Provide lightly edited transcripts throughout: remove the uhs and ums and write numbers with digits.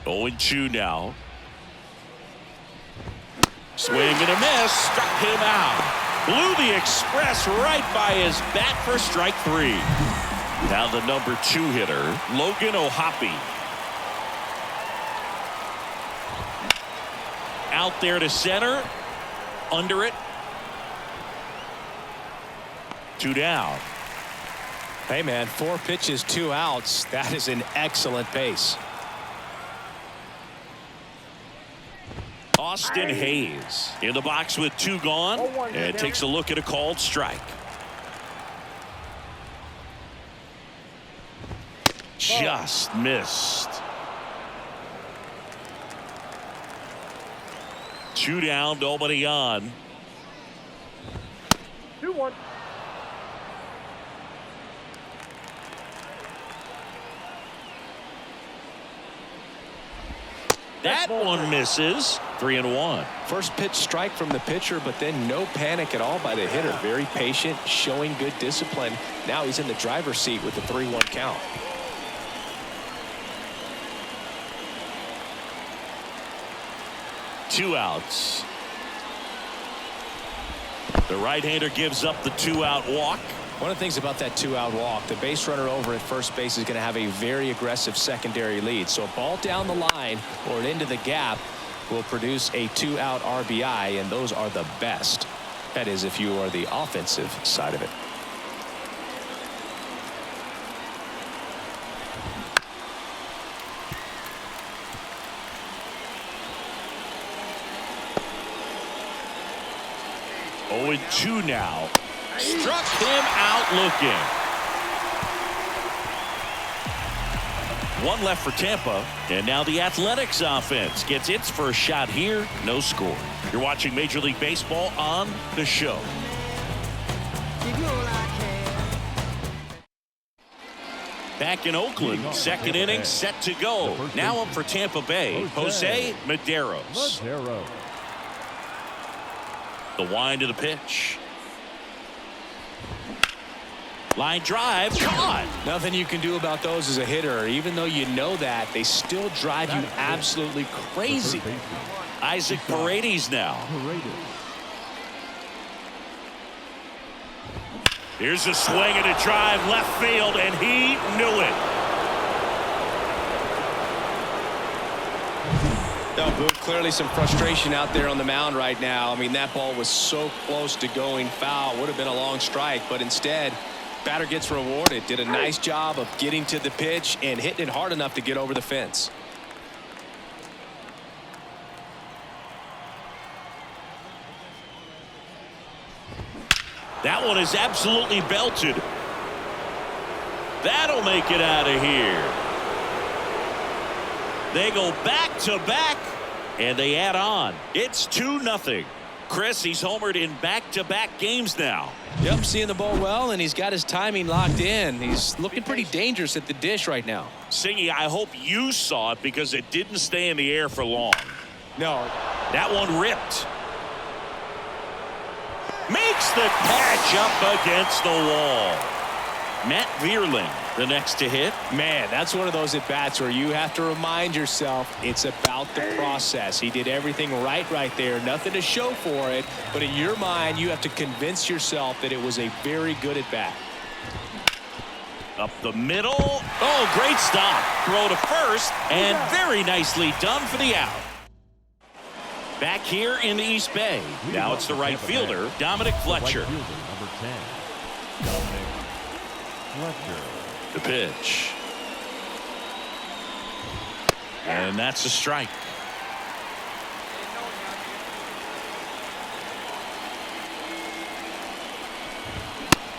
0-2 now. Swing and a miss. Struck him out. Blew the express right by his bat for strike 3. Now the number 2 hitter, Logan O'Hoppe. Out there to center. Under it. 2 down. Hey, man, 4 pitches, 2 outs. That is an excellent pace. Austin Hayes in the box with 2 gone and takes a look at a called strike. Just missed. 2 down, nobody on. 2-1. That one misses. 3-1. First pitch strike from the pitcher, but then no panic at all by the hitter. Very patient, showing good discipline. Now he's in the driver's seat with the 3-1 count. Two outs. The right-hander gives up the 2-out walk. One of the things about that 2-out walk, the base runner over at first base is going to have a very aggressive secondary lead. So a ball down the line or into the gap will produce a 2-out RBI, and those are the best. That is, if you are the offensive side of it. Oh, and 2 now. Struck him out looking. 1 left for Tampa, and now the Athletics offense gets its first shot here. No score. You're watching Major League Baseball on The Show. Back in Oakland, 2nd inning set to go. Now up for Tampa Bay, Jose Medeiros. The wind of the pitch. Line drive, caught. Nothing you can do about those as a hitter. Even though you know that, they still drive you absolutely crazy. Isaac Paredes now. Here's a swing and a drive left field, and he knew it. No, Boog, clearly some frustration out there on the mound right now. I mean, that ball was so close to going foul. Would have been a long strike, but instead, batter gets rewarded. Did a nice job of getting to the pitch and hitting it hard enough to get over the fence. That one is absolutely belted. That'll make it out of here. They go back to back, and they add on. It's 2-0. Chris, he's homered in back-to-back games now. Yep, seeing the ball well, and he's got his timing locked in. He's looking pretty dangerous at the dish right now. Singy, I hope you saw it because it didn't stay in the air for long. No. That one ripped. Makes the catch up against the wall. Matt Vierling, the next to hit. Man, that's one of those at-bats where you have to remind yourself it's about the process. He did everything right there. Nothing to show for it, but in your mind, you have to convince yourself that it was a very good at-bat. Up the middle. Oh, great stop. Throw to first, and very nicely done for the out. Back here in the East Bay. Now it's the right fielder, Dominic Fletcher. Number 10, Dominic Fletcher. The pitch. And that's a strike.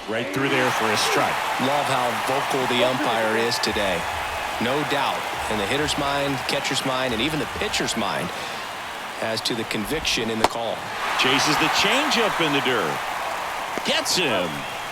Right through there for a strike. Love how vocal the umpire is today. No doubt in the hitter's mind, catcher's mind, and even the pitcher's mind as to the conviction in the call. Chases the changeup in the dirt. Gets him.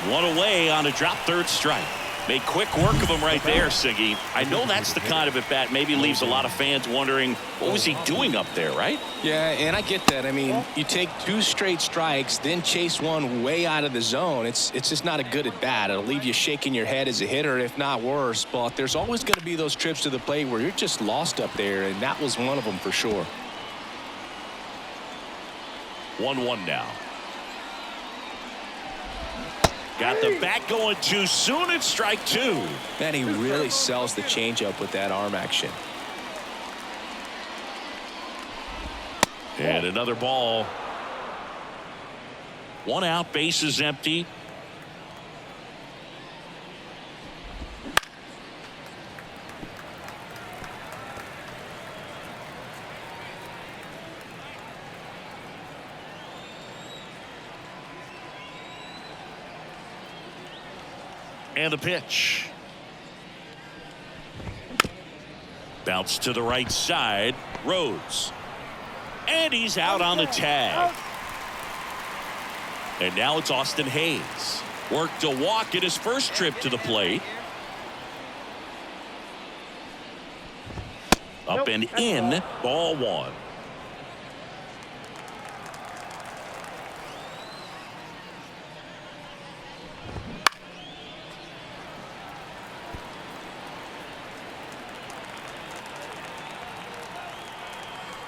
One away on a drop third strike. Made quick work of him right there, Siggy. I know that's the kind of at-bat maybe leaves a lot of fans wondering, what was he doing up there, right? Yeah, and I get that. I mean, you take 2 straight strikes, then chase one way out of the zone. It's just not a good at-bat. It'll leave you shaking your head as a hitter, if not worse. But there's always going to be those trips to the plate where you're just lost up there, and that was one of them for sure. 1-1 now. Got the bat going too soon. It's strike 2. Man, he really sells the changeup with that arm action. And another ball. 1 out, bases empty. And the pitch. Bounce to the right side. Rhodes. And he's out on the tag. And now it's Austin Hayes. Worked a walk in his first trip to the plate. Up and in. Ball 1.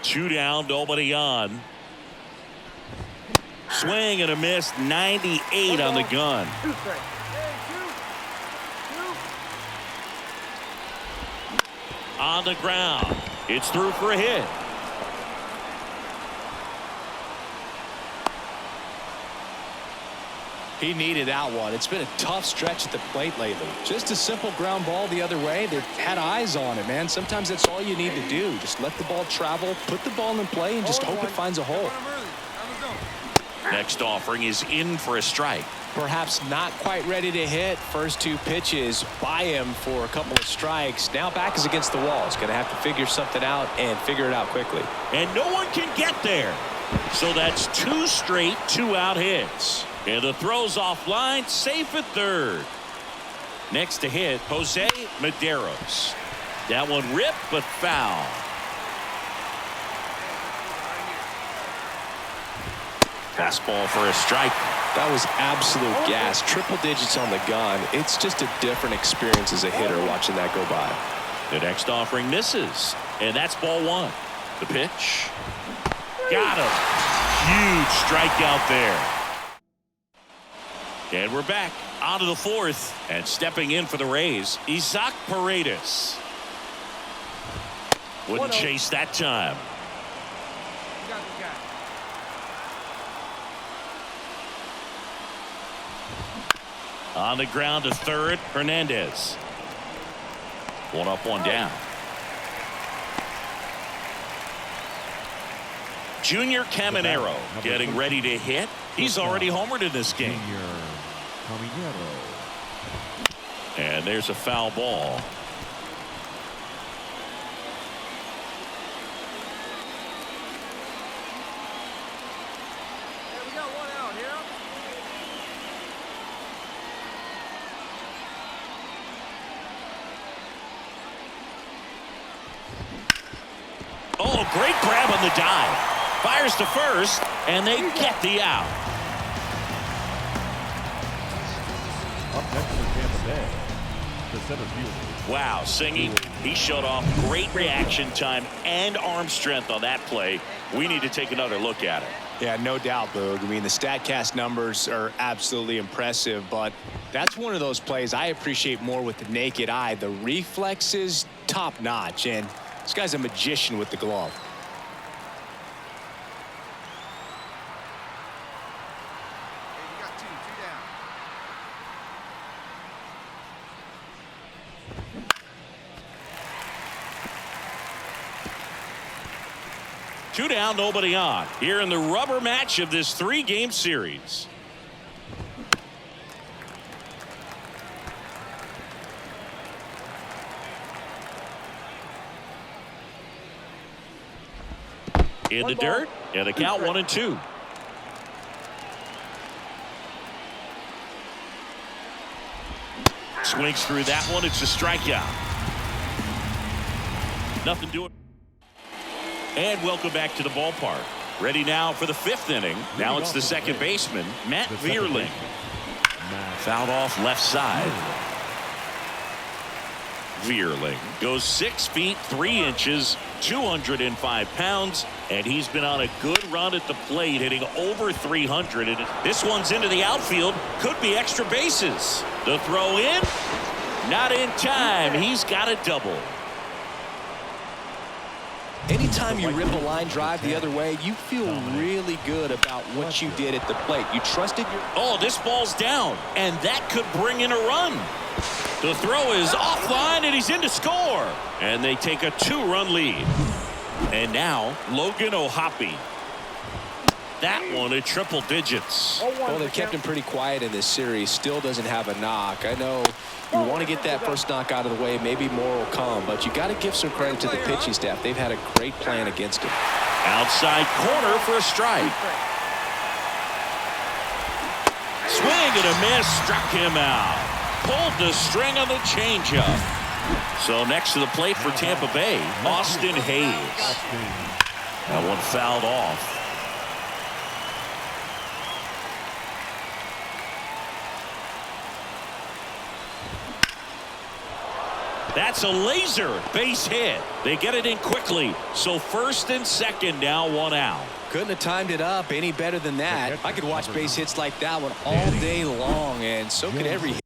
Two down, nobody on. Swing and a miss, 98 on the gun. On the ground. It's through for a hit. He needed that one. It's been a tough stretch at the plate lately. Just a simple ground ball the other way. They've had eyes on it, man. Sometimes that's all you need to do. Just let the ball travel, put the ball in play, and just hope it finds a hole. Next offering is in for a strike. Perhaps not quite ready to hit. First 2 pitches by him for a couple of strikes. Now back is against the wall. He's going to have to figure something out and figure it out quickly. And no one can get there. So that's 2 straight 2-out hits. And the throw's offline, safe at third. Next to hit, Jose Medeiros. That one ripped but foul. Fastball for a strike. That was absolute gas. Triple digits on the gun. It's just a different experience as a hitter watching that go by. The next offering misses. And that's ball 1. The pitch. Got him. Huge strikeout there. And we're back onto the 4th. And stepping in for the Rays, Isaac Paredes. Wouldn't chase that time. On the ground to third, Hernandez. 1 up, 1 down. Junior Caminero getting ready to hit. He's already homered in this game. And there's a foul ball. Oh, great grab on the dive. Fires to first, and they get the out. Up next for Tampa Bay, the center fielder. Wow, Singy, he showed off great reaction time and arm strength on that play. We need to take another look at it. Yeah, no doubt, Boog. I mean, the StatCast numbers are absolutely impressive, but that's one of those plays I appreciate more with the naked eye. The reflexes, top notch, and this guy's a magician with the glove. Two down, nobody on. Here in the rubber match of this 3-game series. In the dirt, and the count 1-2. Swings through that one. It's a strikeout. Nothing doing. And welcome back to the ballpark. Ready now for the 5th inning. Now it's the second baseman, Matt Vierling. Fouled off left side. Vierling goes 6 feet 3 inches, 205 pounds, and he's been on a good run at the plate, hitting over 300. And this one's into the outfield. Could be extra bases. The throw in, not in time. He's got a double. Anytime you rip a line drive the other way, you feel really good about what you did at the plate. You trusted your... Oh, this ball's down, and that could bring in a run. The throw is offline, and he's in to score. And they take a 2-run lead. And now, Logan O'Hoppe. That one at triple digits. Well, they've kept him pretty quiet in this series. Still doesn't have a knock. I know you want to get that first knock out of the way. Maybe more will come, but you got to give some credit to the pitching staff. They've had a great plan against him. Outside corner for a strike. Swing and a miss, struck him out. Pulled the string on the changeup. So next to the plate for Tampa Bay, Austin Hayes. That one fouled off. That's a laser base hit. They get it in quickly. So first and second now, 1 out. Couldn't have timed it up any better than that. I could watch base hits like that one all day long, and so could every hit.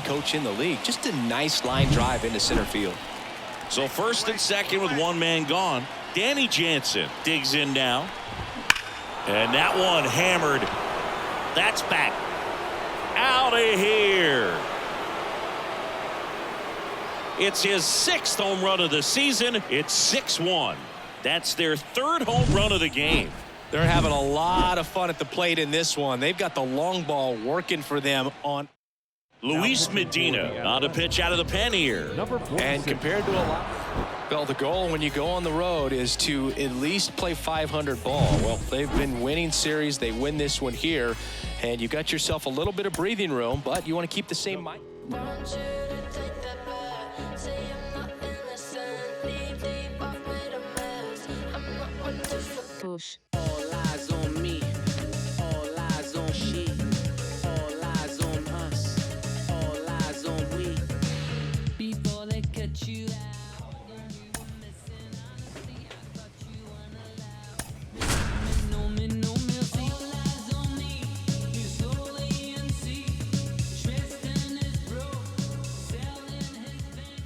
coach in the league. Just a nice line drive into center field. So first and second with one man gone. Danny Jansen digs in now. And that one hammered. That's back. Out of here. It's his 6th home run of the season. It's 6-1. That's their 3rd home run of the game. They're having a lot of fun at the plate in this one. They've got the long ball working for them on. Luis Medina on a pitch out of the pen here. And compared to a lot. Well, the goal when you go on the road is to at least play 500 ball. Well, they've been winning series. They win this one here. And you got yourself a little bit of breathing room, but you want to keep the same mind. Push. All eyes on me, all eyes on she, all eyes on us, all eyes on we. Before they cut you out, you were missing honesty. I thought you weren't allowed. No mercy. All eyes on me, he's slowly and see. Tristan is broke, selling his bank.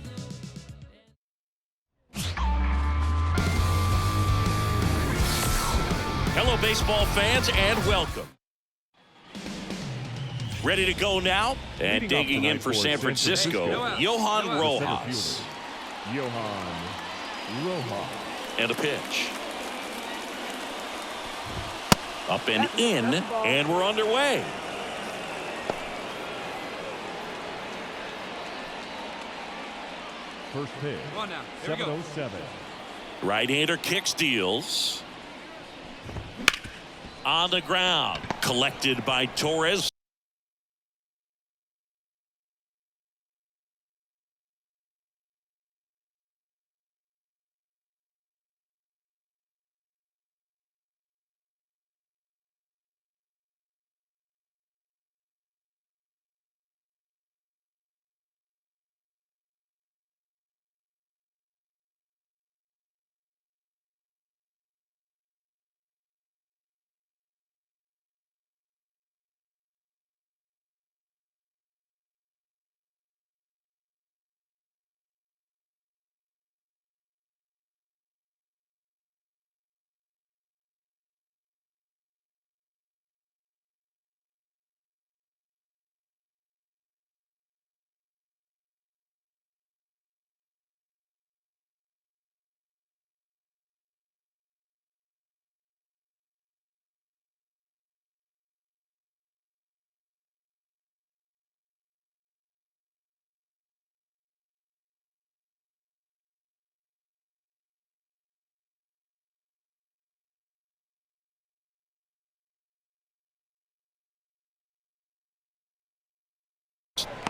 Hello, baseball fans, and welcome. Ready to go now, and digging in for San Francisco, Johan Rojas. Johan Rojas. And a pitch. Up and in, and we're underway. First pitch. 7:07. Right-hander kicks, deals. On the ground, collected by Torres.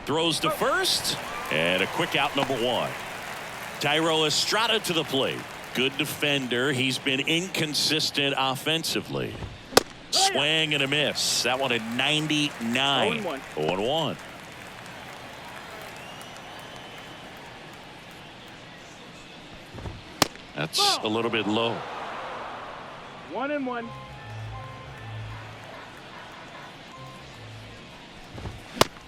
Throws to first, and a quick out, number 1. Thairo Estrada to the plate. Good defender. He's been inconsistent offensively. Swing and a miss. That one at 99. 0-1. That's a little bit low. 1-1.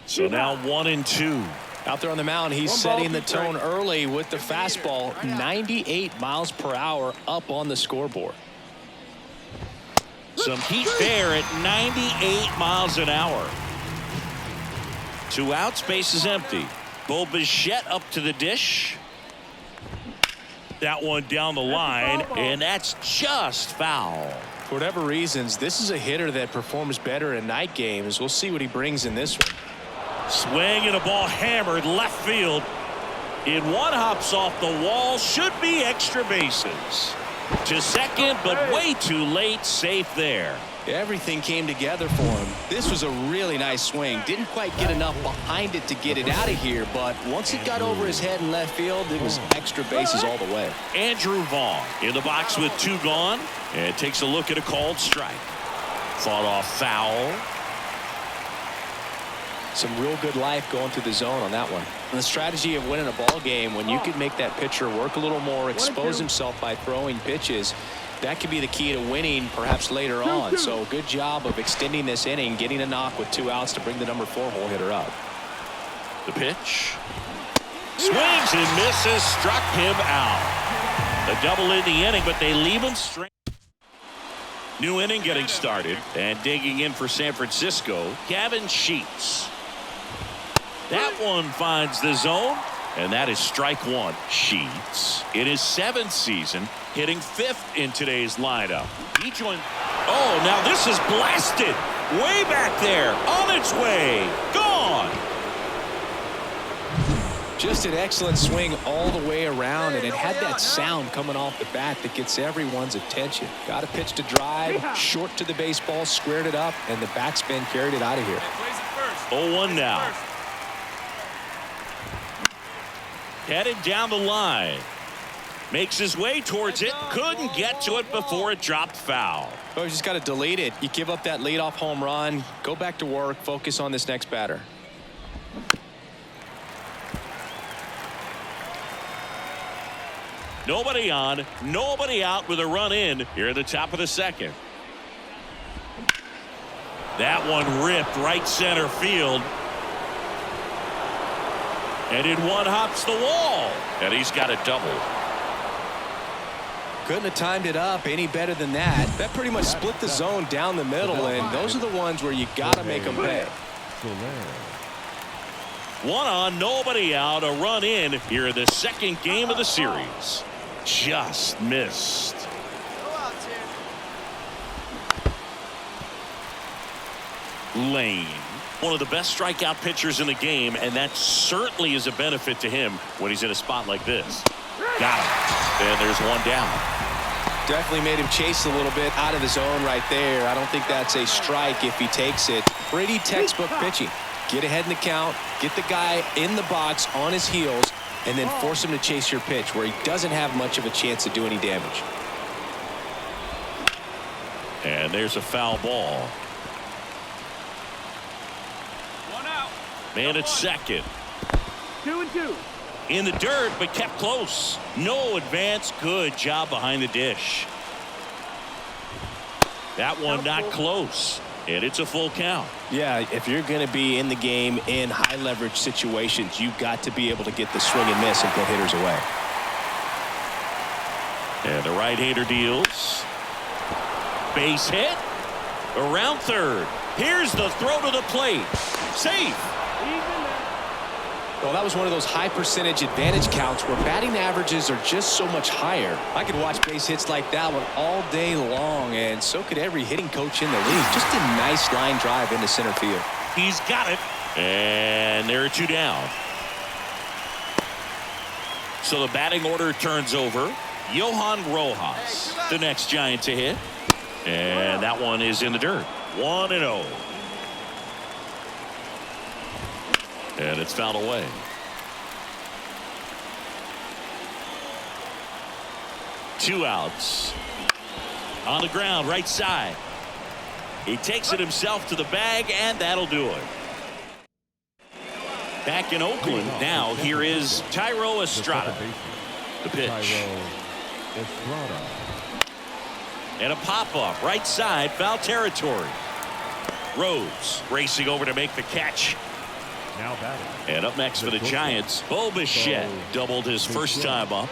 So now 1-2. Out there on the mound, he's setting the tone early with the fastball. 98 miles per hour up on the scoreboard. Some heat there at 98 miles an hour. 2 outs, base is empty. Bo Bichette up to the dish. That one down the line, and that's just foul. For whatever reasons, this is a hitter that performs better in night games. We'll see what he brings in this one. Swing and a ball hammered left field. In one, hops off the wall. Should be extra bases. To second, but way too late. Safe there. Everything came together for him. This was a really nice swing. Didn't quite get enough behind it to get it out of here, but once it got over his head in left field, it was extra bases all the way. Andrew Vaughn in the box with 2 gone, and takes a look at a called strike. Fought off foul. Some real good life going through the zone on that one. And the strategy of winning a ball game, when you can make that pitcher work a little more, expose himself by throwing pitches, that could be the key to winning perhaps later on. So good job of extending this inning, getting a knock with 2 outs to bring the number 4 hole hitter up. The pitch. Swings and misses. Struck him out. A double in the inning, but they leave him straight. New inning getting started, and digging in for San Francisco, Gavin Sheets. That one finds the zone, and that is strike one. Sheets, in his 7th season, hitting 5th in today's lineup. He joined. Oh, now this is blasted. Way back there, on its way, gone. Just an excellent swing all the way around, and it had that sound coming off the bat that gets everyone's attention. Got a pitch to drive, short to the baseball, squared it up, and the backspin carried it out of here. 0-1 now. Headed down the line. Makes his way towards it. Couldn't get to it before it dropped foul. Oh, you just got to delete it. You give up that leadoff home run, go back to work, focus on this next batter. Nobody on, nobody out with a run in here at the top of the 2nd. That one ripped right center field. And in one hops the wall. And he's got a double. Couldn't have timed it up any better than that. That pretty much split the zone down the middle, and those are the ones where you got to make them pay. One on, nobody out, a run in here in the 2nd game of the series. Just missed. Lane, one of the best strikeout pitchers in the game, and that certainly is a benefit to him when he's in a spot like this. Got him. And there's one down. Definitely made him chase a little bit out of the zone right there. I don't think that's a strike if he takes it. Pretty textbook pitching. Get ahead in the count, get the guy in the box on his heels, and then force him to chase your pitch where he doesn't have much of a chance to do any damage. And there's a foul ball. One out. Man at 2nd. 2-2. In the dirt, but kept close. No advance. Good job behind the dish. That one not close. And it's a full count. Yeah, if you're going to be in the game in high leverage situations, you've got to be able to get the swing and miss and put hitters away. And the right-hander deals. Base hit. Around 3rd. Here's the throw to the plate. Safe. Well, that was one of those high percentage advantage counts where batting averages are just so much higher. I could watch base hits like that one all day long, and so could every hitting coach in the league. Just a nice line drive into center field. He's got it. And there are 2 down. So the batting order turns over. Johan Rojas, the next Giant to hit. And that one is in the dirt. 1-0. And it's fouled away. Two outs. On the ground, right side. He takes it himself to the bag, and that'll do it. Back in Oakland now, here is Tyro Estrada. The pitch. And a pop-up, right side, foul territory. Rhodes racing over to make the catch. Now batting. And up next for the Giants, Bo Bichette doubled his first time up.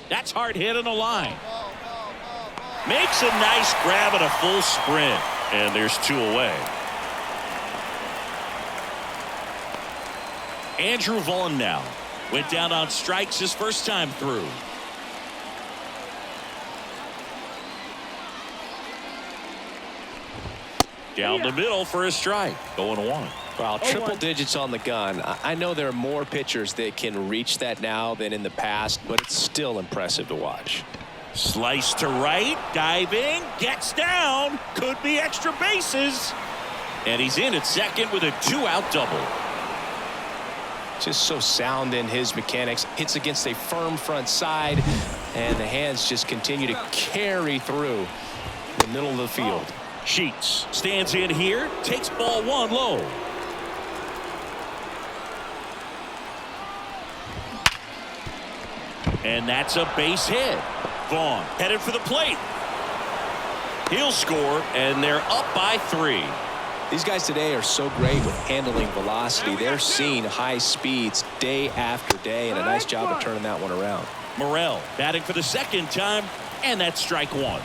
That's hard hit on the line. Makes a nice grab and a full sprint. And there's 2 away. Andrew Vaughn now went down on strikes his first time through. Down the middle for a strike. 0-1. Wow, triple digits on the gun. I know there are more pitchers that can reach that now than in the past, but it's still impressive to watch. Slice to right, diving, gets down, could be extra bases. And he's in at 2nd with a 2-out double. Just so sound in his mechanics. Hits against a firm front side, and the hands just continue to carry through the middle of the field. Sheets stands in here, takes ball one low. And that's a base hit. Vaughn headed for the plate. He'll score, and they're up by 3. These guys today are so great with handling velocity. They're seeing high speeds day after day, and a nice job of turning that one around. Morrell batting for the second time, and that's strike 1.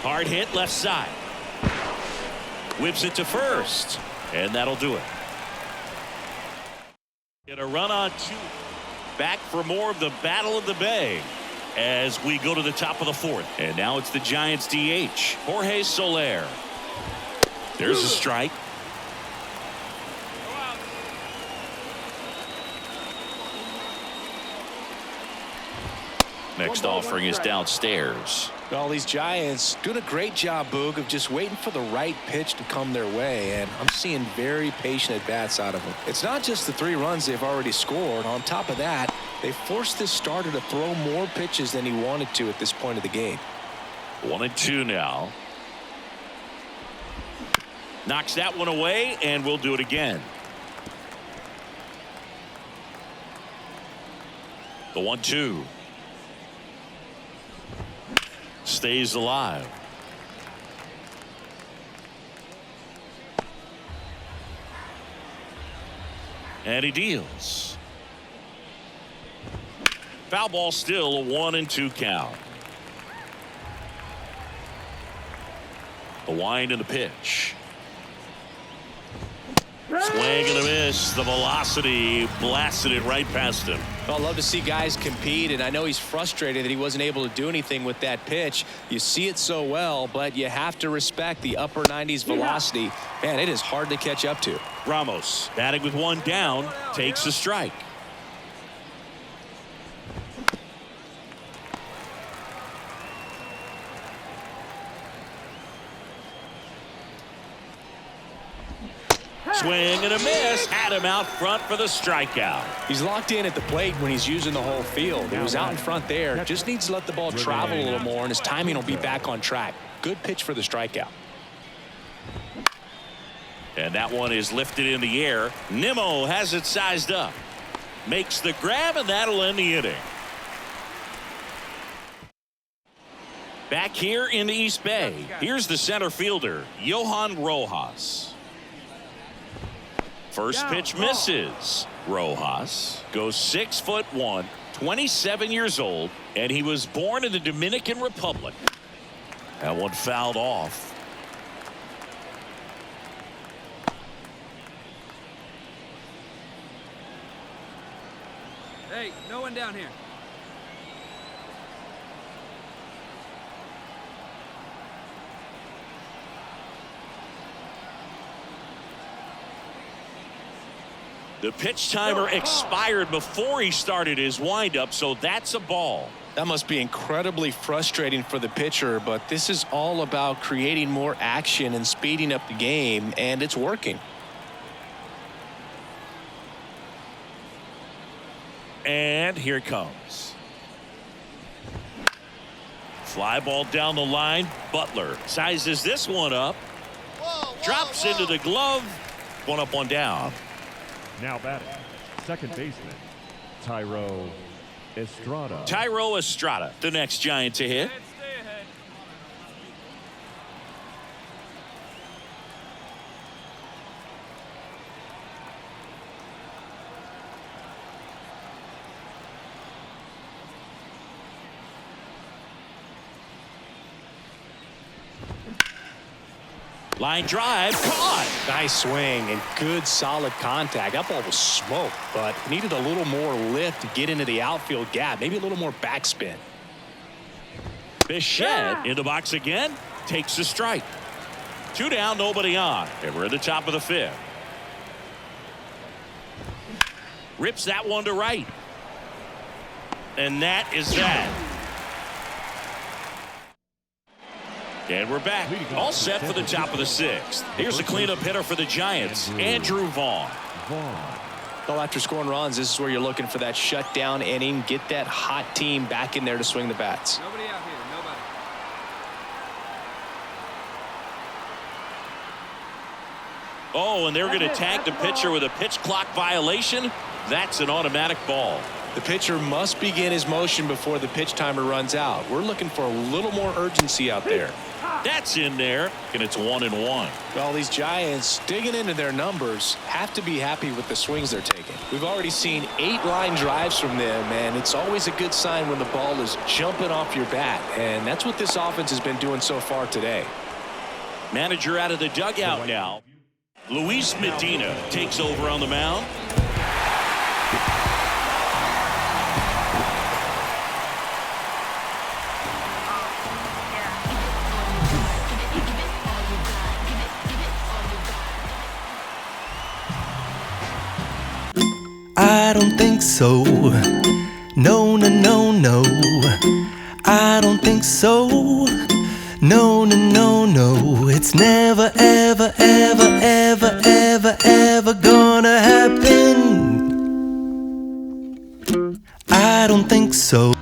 Hard hit left side. Whips it to first, and that'll do it. Get a run on 2. Back for more of the Battle of the Bay as we go to the top of the 4th. And now it's the Giants DH, Jorge Soler. There's a strike. Next offering is downstairs. Well, these Giants doing a great job, Boog, of just waiting for the right pitch to come their way, and I'm seeing very patient at-bats out of them. It's not just the 3 runs they've already scored. On top of that, they forced this starter to throw more pitches than he wanted to at this point of the game. 1-2 now. Knocks that one away, and we'll do it again. The 1-2. Stays alive. And he deals. Foul ball, still a 1-2 count. The wind and the pitch. Swing and a miss. The velocity blasted it right past him. Well, I love to see guys compete, and I know he's frustrated that he wasn't able to do anything with that pitch. You see it so well, but you have to respect the upper 90s velocity. Man, it is hard to catch up to. Ramos batting with 1 down, takes a strike. Swing and a miss. Had him out front for the strikeout. He's locked in at the plate when he's using the whole field. He was out in front there. Just needs to let the ball travel a little more, and his timing will be back on track. Good pitch for the strikeout. And that one is lifted in the air. Nimmo has it sized up. Makes the grab, and that'll end the inning. Back here in the East Bay, here's the center fielder, Johan Rojas. First pitch misses. Rojas goes 6'1", 27 years old, and he was born in the Dominican Republic. That one fouled off. Hey, no one down here. The pitch timer expired before he started his windup, so that's a ball. That must be incredibly frustrating for the pitcher, but this is all about creating more action and speeding up the game, and it's working. And here it comes. Fly ball down the line. Butler sizes this one up. Drops into the glove. 1 up, 1 down. Now batting, second baseman, Thairo Estrada. Thairo Estrada, the next Giant to hit. Stay ahead. Line drive, caught. Nice swing and good solid contact. That ball was smoked, but needed a little more lift to get into the outfield gap. Maybe a little more backspin. Bichette in the box again. Takes the strike. 2 down, nobody on. And we're at the top of the 5th. Rips that one to right. And that is that. And we're back. All set for the top of the 6th. Here's the cleanup hitter for the Giants, Andrew Vaughn. Well, after scoring runs, this is where you're looking for that shutdown inning, get that hot team back in there to swing the bats. Nobody out here. Nobody. Oh, and they're going to tag the pitcher with a pitch clock violation. That's an automatic ball. The pitcher must begin his motion before the pitch timer runs out. We're looking for a little more urgency out there. That's in there, and it's 1-1. Well, these Giants, digging into their numbers, have to be happy with the swings they're taking. We've already seen 8 line drives from them, and it's always a good sign when the ball is jumping off your bat, and that's what this offense has been doing so far today. Manager out of the dugout now. Luis Medina takes over on the mound. I don't think so. No, no, no, no. I don't think so. No, no, no, no. It's never, ever, ever, ever, ever, ever gonna happen. I don't think so.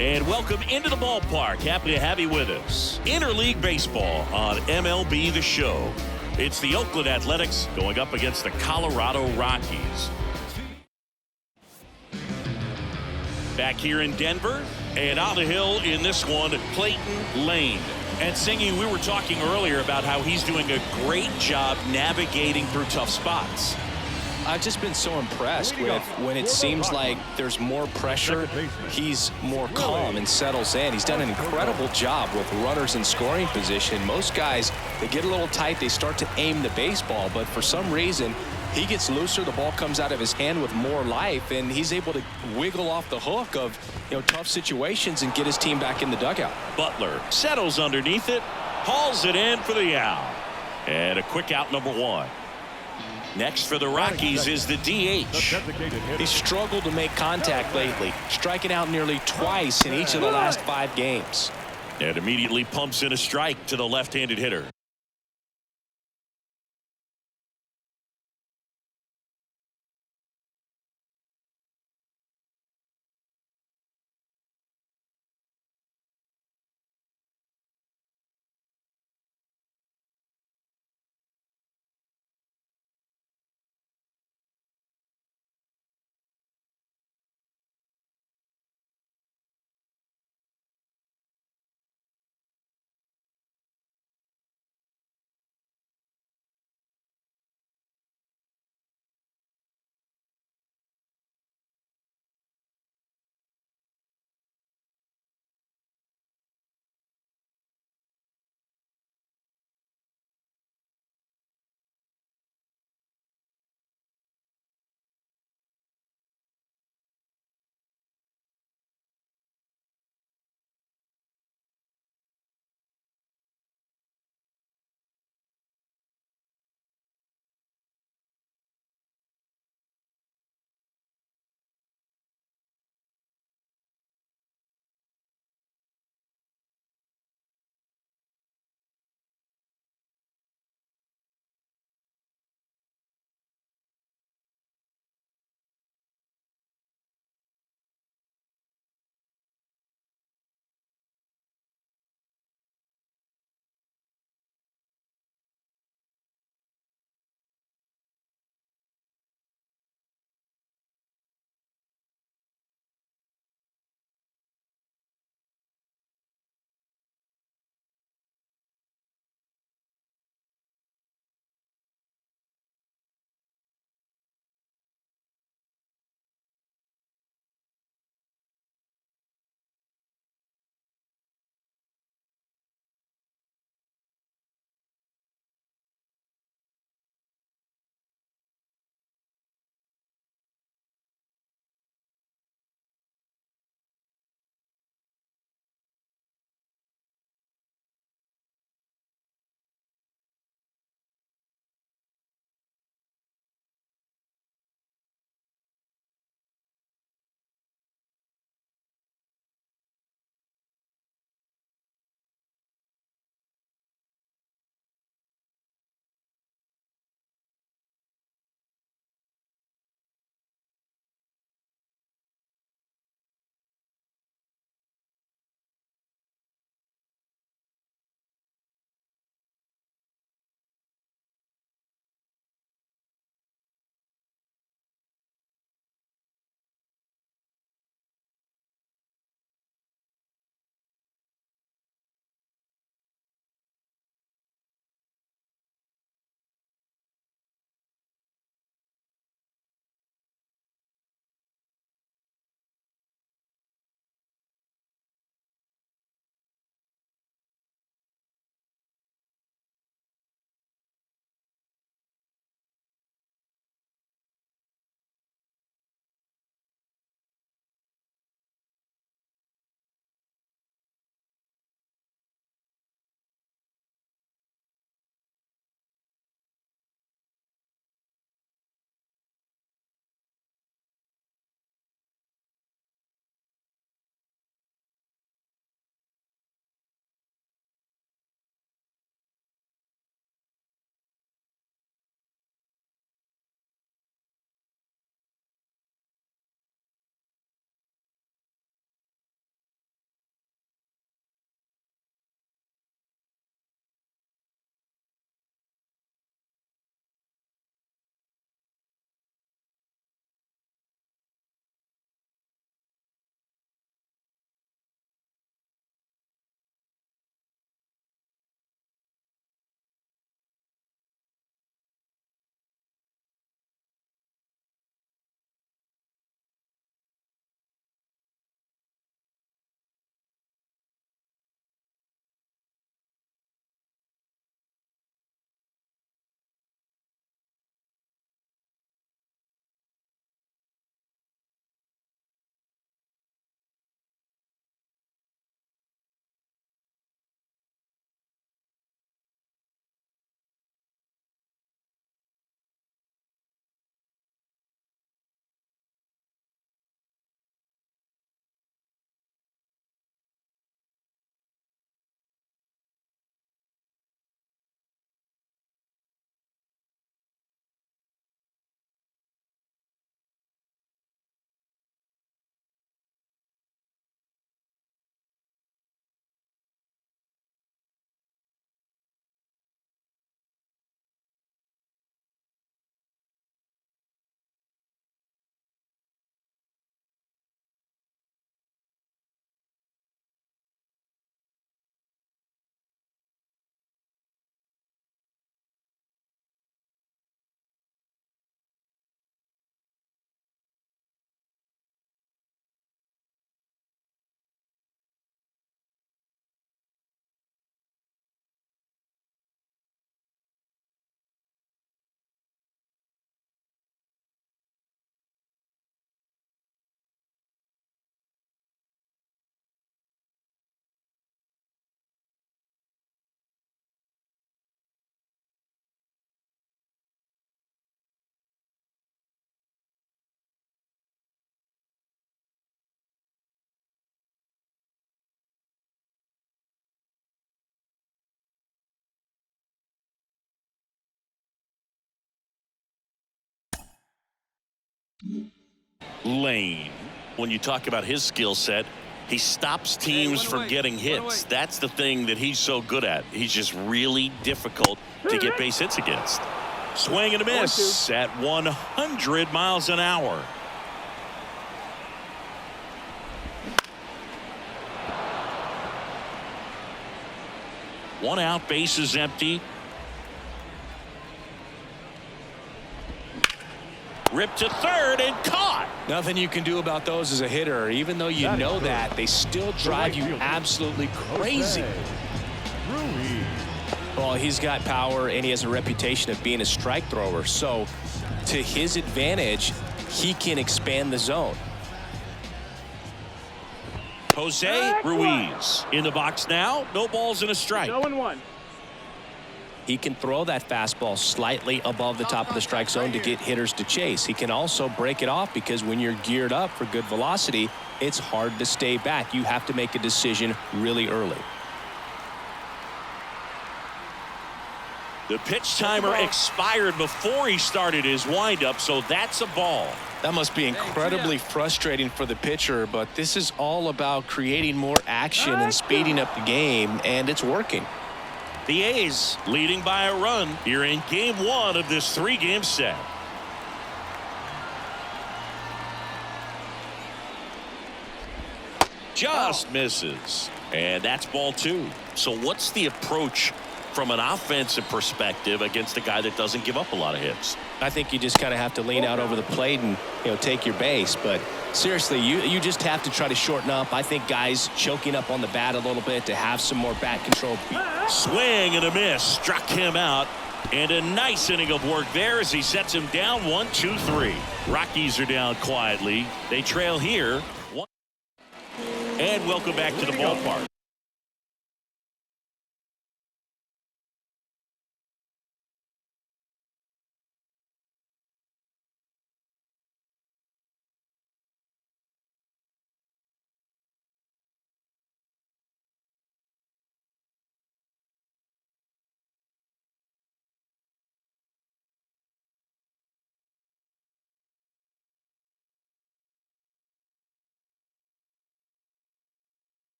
And welcome into the ballpark. Happy to have you with us. Interleague baseball on MLB The Show. It's the Oakland Athletics going up against the Colorado Rockies. Back here in Denver, and on the hill in this one, Clayton Lane. And Singy, we were talking earlier about how he's doing a great job navigating through tough spots. I've just been so impressed with when it seems like there's more pressure, he's more calm and settles in. He's done an incredible job with runners in scoring position. Most guys, they get a little tight, they start to aim the baseball, but for some reason, he gets looser, the ball comes out of his hand with more life, and he's able to wiggle off the hook of, tough situations and get his team back in the dugout. Butler settles underneath it, hauls it in for the out. And a quick out, number 1. Next for the Rockies is the DH. He's struggled to make contact lately, striking out nearly twice in each of the last 5 games. And immediately pumps in a strike to the left-handed hitter. Lane, when you talk about his skill set, he stops teams from getting hits. That's the thing that he's so good at. He's just really difficult to get base hits against. Swing and a miss at 100 miles an hour. One out, base is empty. Ripped to third and caught. Nothing you can do about those as a hitter. Even though you know that, they still drive you absolutely crazy. Well, he's got power and he has a reputation of being a strike thrower. So to his advantage, he can expand the zone. Jose Ruiz in the box now. No balls and a strike. 0-1. He can throw that fastball slightly above the top of the strike zone to get hitters to chase. He can also break it off because when you're geared up for good velocity, it's hard to stay back. You have to make a decision really early. The pitch timer expired before he started his windup, so that's a ball. That must be incredibly frustrating for the pitcher, but this is all about creating more action and speeding up the game, and it's working. The A's leading by a run here in game 1 of this 3-game set. Just misses, and that's ball 2. So what's the approach from an offensive perspective against a guy that doesn't give up a lot of hits? I think you just kind of have to lean out over the plate and, take your base. But seriously, you just have to try to shorten up. I think guys choking up on the bat a little bit to have some more bat control. Swing and a miss, struck him out. And a nice inning of work there as he sets him down 1-2-3. Rockies are down quietly. They trail here. And welcome back to the ballpark.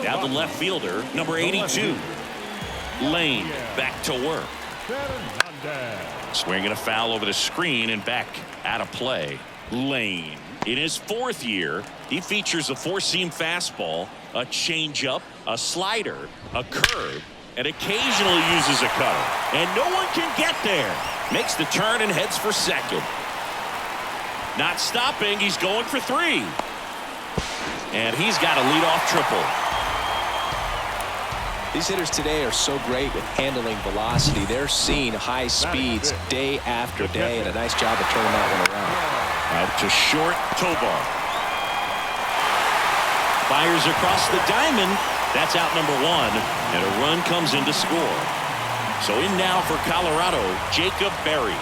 Now the left fielder, number 82. Lane back to work. Swinging a foul over the screen and back out of play. Lane, in his 4th year, he features a 4-seam fastball, a changeup, a slider, a curve, and occasionally uses a cutter. And no one can get there. Makes the turn and heads for second. Not stopping, he's going for 3. And he's got a leadoff triple. These hitters today are so great with handling velocity. They're seeing high speeds day after day, and a nice job of turning that one around. Out to short, Tovar. Fires across the diamond. That's out number 1, and a run comes in to score. So in now for Colorado, Jacob Berry.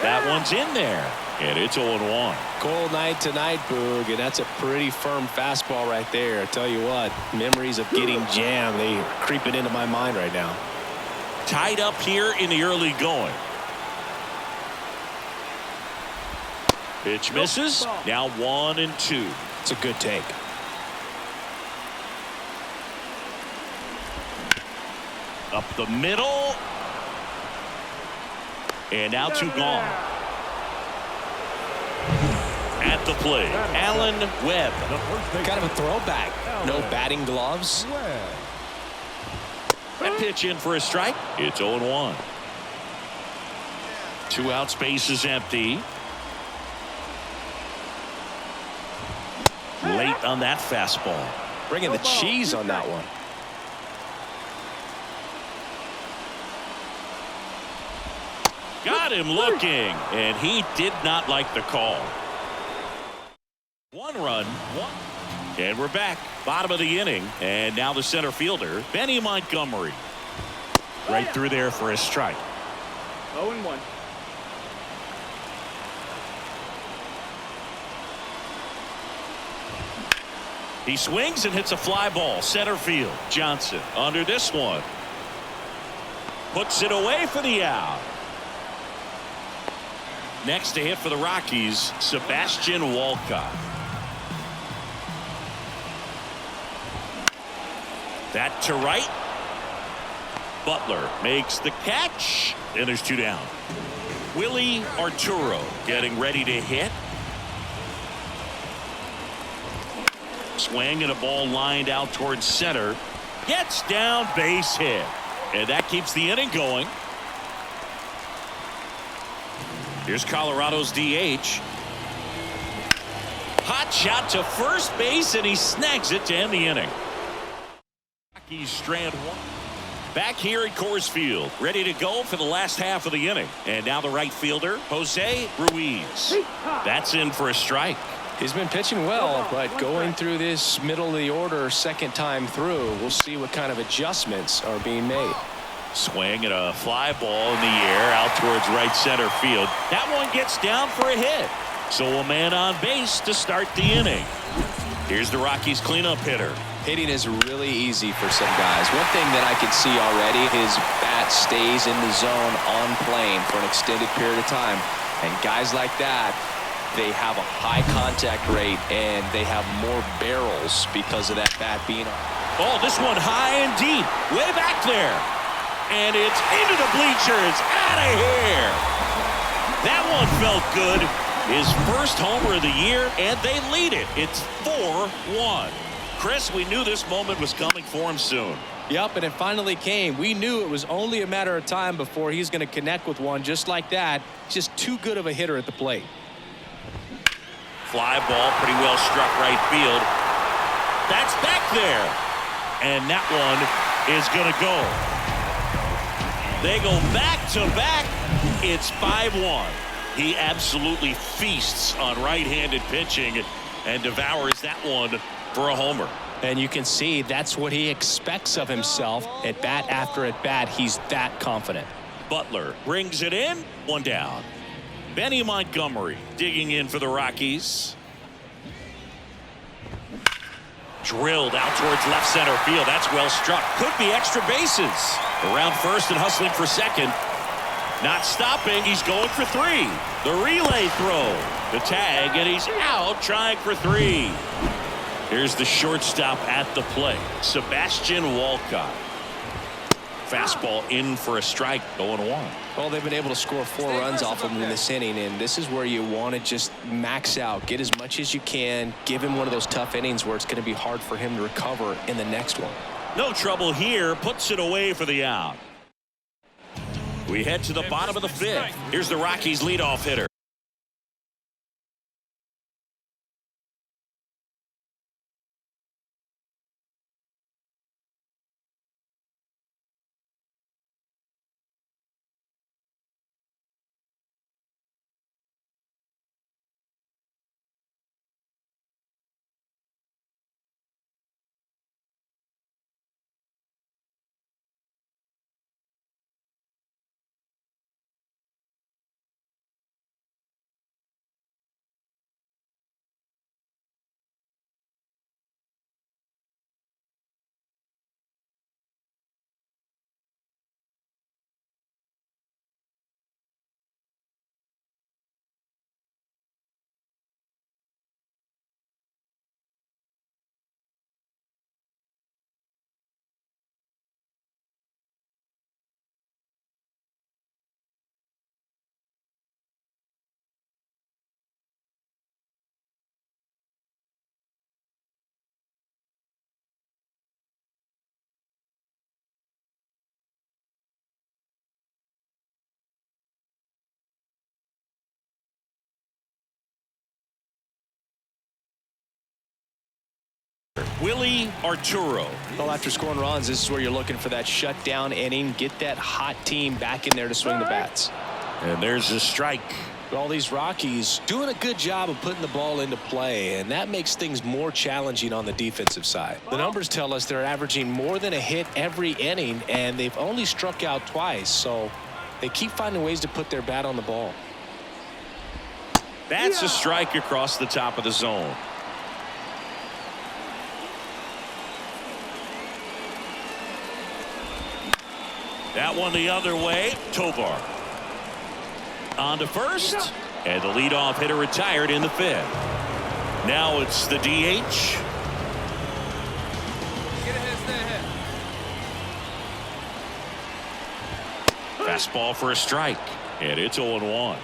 That one's in there, and it's 0-1. Cold night tonight, Boog, and that's a pretty firm fastball right there. I tell you what, memories of getting jammed, they are creeping into my mind right now. tied up here in the early going. Pitch misses. Now 1-2. It's a good take. Up the middle. And now 2 gone. At the plate, Alan Webb. Kind of a throwback. No batting gloves. That pitch in for a strike. It's 0-1. 2 outs, base is empty. Late on that fastball. Bringing the cheese on that one. Got him looking, and he did not like the call. 1 run, 1. And we're back. Bottom of the inning, and now the center fielder, Benny Montgomery. Right through there for a strike. 0-1. He swings and hits a fly ball center field. Johnson under this one. Puts it away for the out. Next to hit for the Rockies, Sebastian Walcott. That to right. Butler makes the catch, and there's 2 down. Willie Arturo getting ready to hit. Swing and a ball lined out towards center. Gets down, base hit. And that keeps the inning going. Here's Colorado's DH. Hot shot to first base, and he snags it to end the inning. Rockies strand 1. Back here at Coors Field, ready to go for the last half of the inning. And now the right fielder, Jose Ruiz. That's in for a strike. He's been pitching well, but going through this middle of the order second time through, we'll see what kind of adjustments are being made. Swing and a fly ball in the air out towards right center field. That one gets down for a hit. So a man on base to start the inning. Here's the Rockies cleanup hitter. Hitting is really easy for some guys. One thing that I can see already, his bat stays in the zone on plane for an extended period of time. And guys like that, they have a high contact rate and they have more barrels because of that bat being on. Oh, this one high and deep, way back there. And it's into the bleachers, out of here. That one felt good. His first homer of the year, and they lead it. It's 4-1. Chris, we knew this moment was coming for him soon. Yep, and it finally came. We knew it was only a matter of time before he's going to connect with one just like that. Just too good of a hitter at the plate. Fly ball, pretty well struck right field. That's back there. And that one is going to go. They go back to back. It's 5-1. He absolutely feasts on right-handed pitching and devours that one for a homer. And you can see that's what he expects of himself. At bat after at bat, he's that confident. Butler brings it in. 1 down. Benny Montgomery digging in for the Rockies. Drilled out towards left center field. That's well struck. Could be extra bases. Around first and hustling for second. Not stopping. He's going for 3. The relay throw. The tag, and he's out trying for 3. Here's the shortstop at the plate, Sebastian Walcott. Fastball in for a strike, 0-1. Well, they've been able to score 4 runs off of him in this inning, and this is where you want to just max out, get as much as you can, give him one of those tough innings where it's going to be hard for him to recover in the next one. No trouble here, puts it away for the out. We head to the bottom of the 5th. Here's the Rockies leadoff hitter. Willie Arturo. Well, after scoring runs, this is where you're looking for that shutdown inning. Get that hot team back in there to swing the bats. And there's a strike. All these Rockies doing a good job of putting the ball into play, and that makes things more challenging on the defensive side. The numbers tell us they're averaging more than a hit every inning, and they've only struck out twice, so they keep finding ways to put their bat on the ball. That's a strike across the top of the zone. That one the other way. Tovar on to first, and the leadoff hitter retired in the 5th. Now it's the DH. Get ahead, stay ahead. Fastball for a strike, and it's 0-1.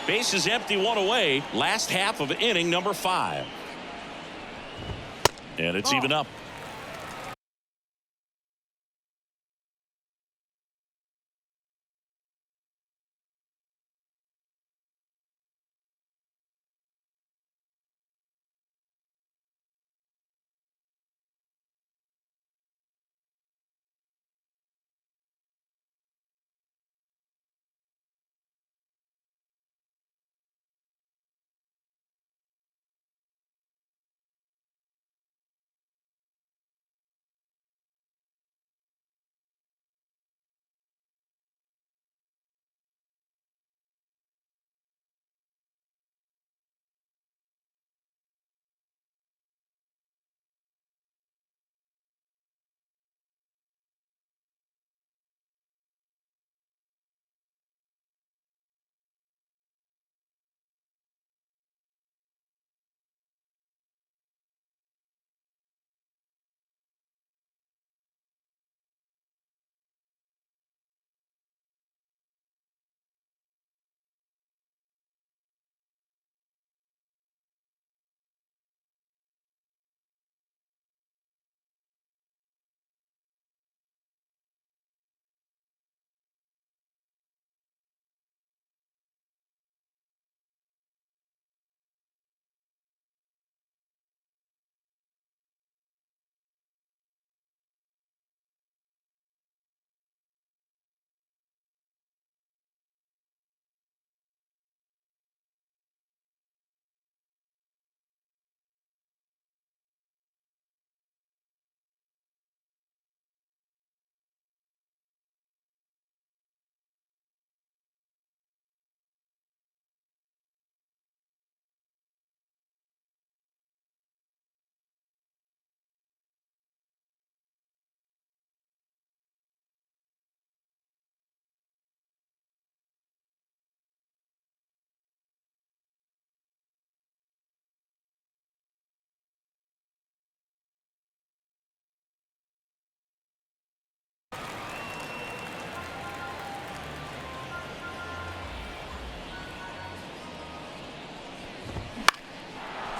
Bases empty, one away. Last half of inning number 5. And it's even up.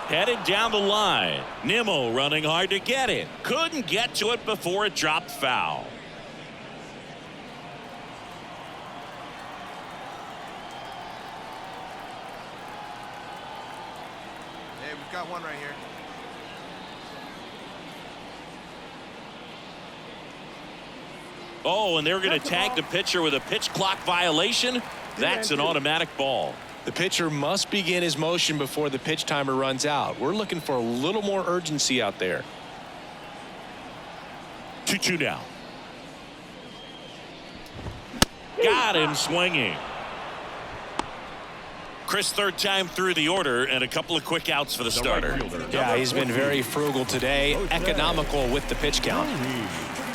Headed down the line. Nimmo running hard to get it. Couldn't get to it before it dropped foul. Hey, we've got one right here. Oh, and they're going to tag the pitcher with a pitch clock violation. That's an automatic ball. The pitcher must begin his motion before the pitch timer runs out. We're looking for a little more urgency out there. 2-2 now. Got him swinging. Chris, third time through the order, and a couple of quick outs for the starter. Yeah, he's been very frugal today, economical with the pitch count.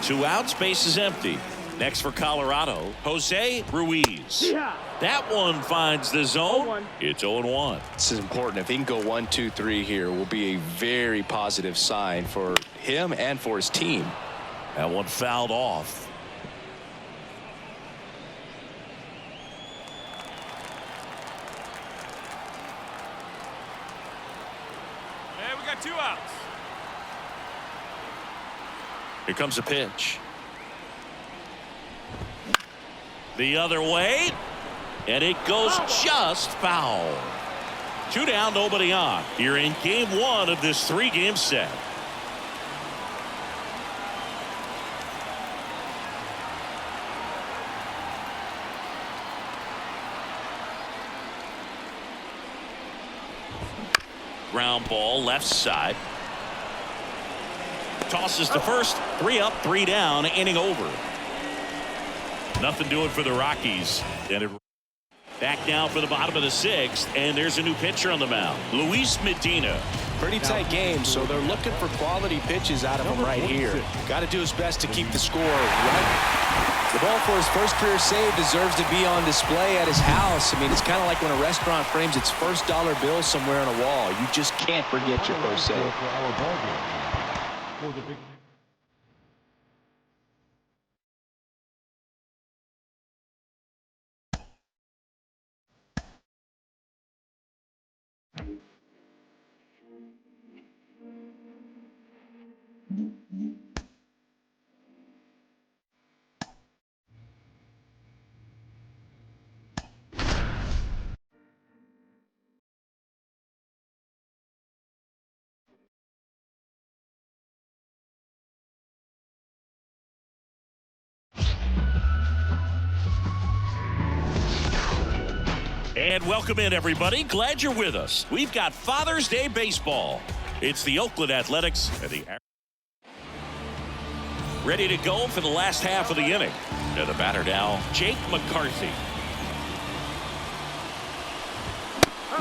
2 outs, base is empty. Next for Colorado, Jose Ruiz. That one finds the zone. It's 0-1. This is important. If he can go 1, 2, 3 here, will be a very positive sign for him and for his team. That one fouled off. Hey, we got 2 outs. Here comes a pitch. The other way, and it goes just foul. 2 down, nobody on. You're in game 1 of this 3-game set. Ground ball left side. Tosses to first. 3 up, 3 down, inning over. Nothing doing for the Rockies. Back now for the bottom of the 6th, and there's a new pitcher on the mound, Luis Medina. Pretty tight game, so they're looking for quality pitches out of him right here. Got to do his best to keep the score right. The ball for his first career save deserves to be on display at his house. I mean, it's kind of like when a restaurant frames its first dollar bill somewhere on a wall. You just can't forget your first save. And welcome in, everybody. Glad you're with us. We've got Father's Day baseball. It's the Oakland Athletics and the ready to go for the last half of the inning. And the batter now, Jake McCarthy.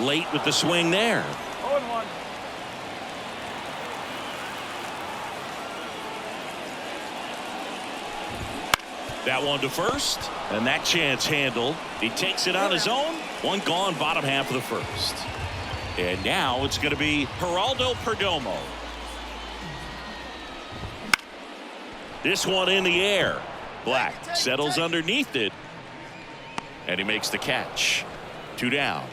Late with the swing there. 0-1. That one to first, and that chance handled. He takes it on his own. 1 gone, bottom half of the first. And now it's going to be Geraldo Perdomo. This one in the air. Black settles underneath it, and he makes the catch. 2 down.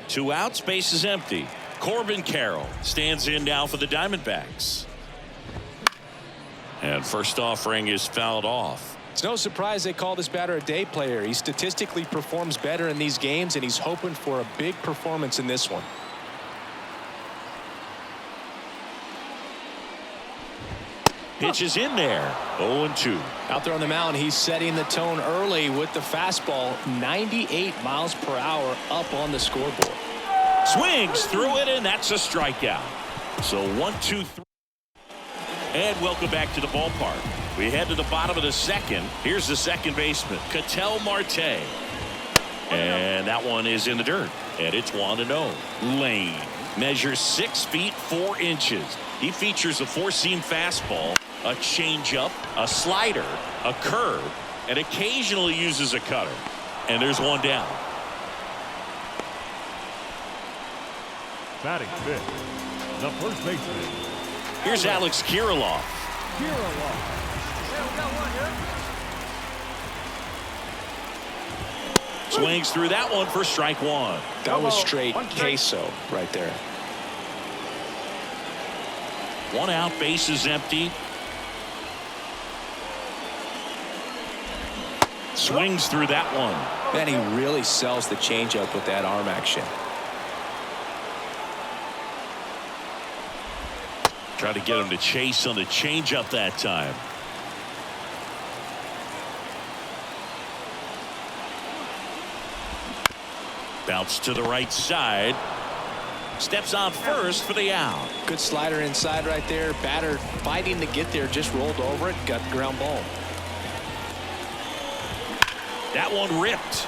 2 outs, base is empty. Corbin Carroll stands in now for the Diamondbacks. And first offering is fouled off. It's no surprise they call this batter a day player. He statistically performs better in these games, and he's hoping for a big performance in this one. Pitch is in there. 0-2. Out there on the mound, he's setting the tone early with the fastball. 98 miles per hour up on the scoreboard. Swings through it, and that's a strikeout. So 1-2-3. And welcome back to the ballpark. We head to the bottom of the 2nd. Here's the second baseman, Ketel Marte. And that one is in the dirt. And it's 1-0. Lane measures 6 feet 4 inches. He features a 4-seam fastball, a changeup, a slider, a curve, and occasionally uses a cutter. And there's 1 down. Batting 5th, the first baseman. Here's Alex Kirilloff. Hey, we got 1 here. Swings through that one for strike 1. That was straight queso right there. 1 out, base is empty. Swings through that one. Man, he really sells the changeup with that arm action. Try to get him to chase on the changeup that time. Bounce to the right side. Steps on first for the out. Good slider inside right there. Batter fighting to get there, just rolled over it, got the ground ball. That one ripped.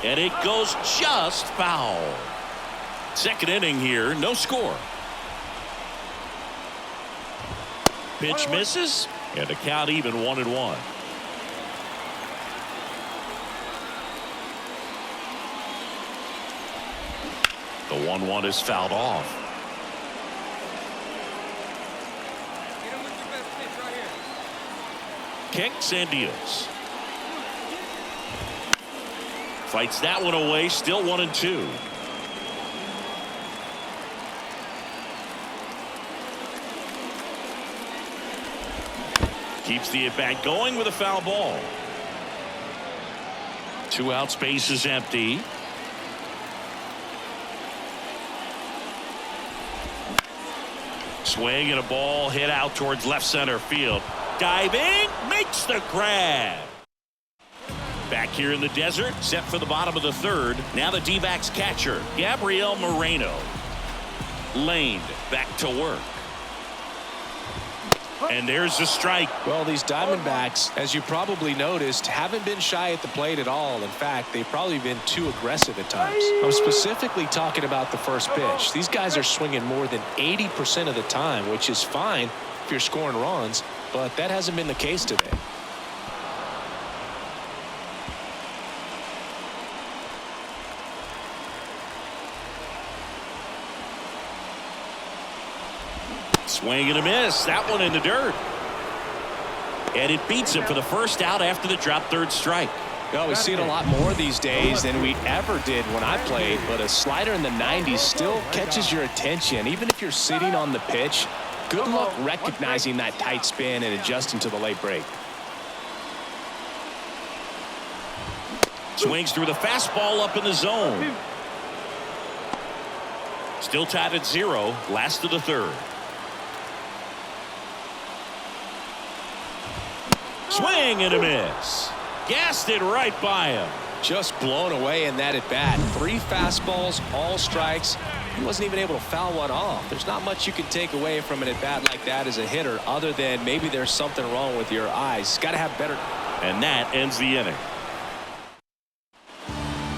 And it goes just foul. 2nd inning here, no score. Pitch misses, and the count even 1-1. The 1-1 is fouled off. Get him with your best pitch right here. Kicks and deals. Fights that one away, still 1-2. Keeps the at-bat going with a foul ball. 2 outs, base is empty. Swing and a ball hit out towards left center field. Diving, makes the grab. Back here in the desert, set for the bottom of the third. Now the D-backs catcher, Gabriel Moreno. Lane back to work. And there's the strike. Well, these Diamondbacks, as you probably noticed, haven't been shy at the plate at all. In fact, they've probably been too aggressive at times. I'm specifically talking about the first pitch. These guys are swinging more than 80% of the time, which is fine if you're scoring runs, but that hasn't been the case today. Swing and a miss. That one in the dirt. And it beats him for the first out after the drop third strike. Well, we see it a lot more these days than we ever did when I played, but a slider in the 90s still catches your attention. Even if you're sitting on the pitch, good luck recognizing that tight spin and adjusting to the late break. Swings through the fastball up in the zone. Still tied at 0. Last of the third. Swing and a miss. Gassed it right by him. Just blown away in that at bat. 3 fastballs, all strikes. He wasn't even able to foul one off. There's not much you can take away from an at bat like that as a hitter, other than maybe there's something wrong with your eyes. Got to have better. And that ends the inning.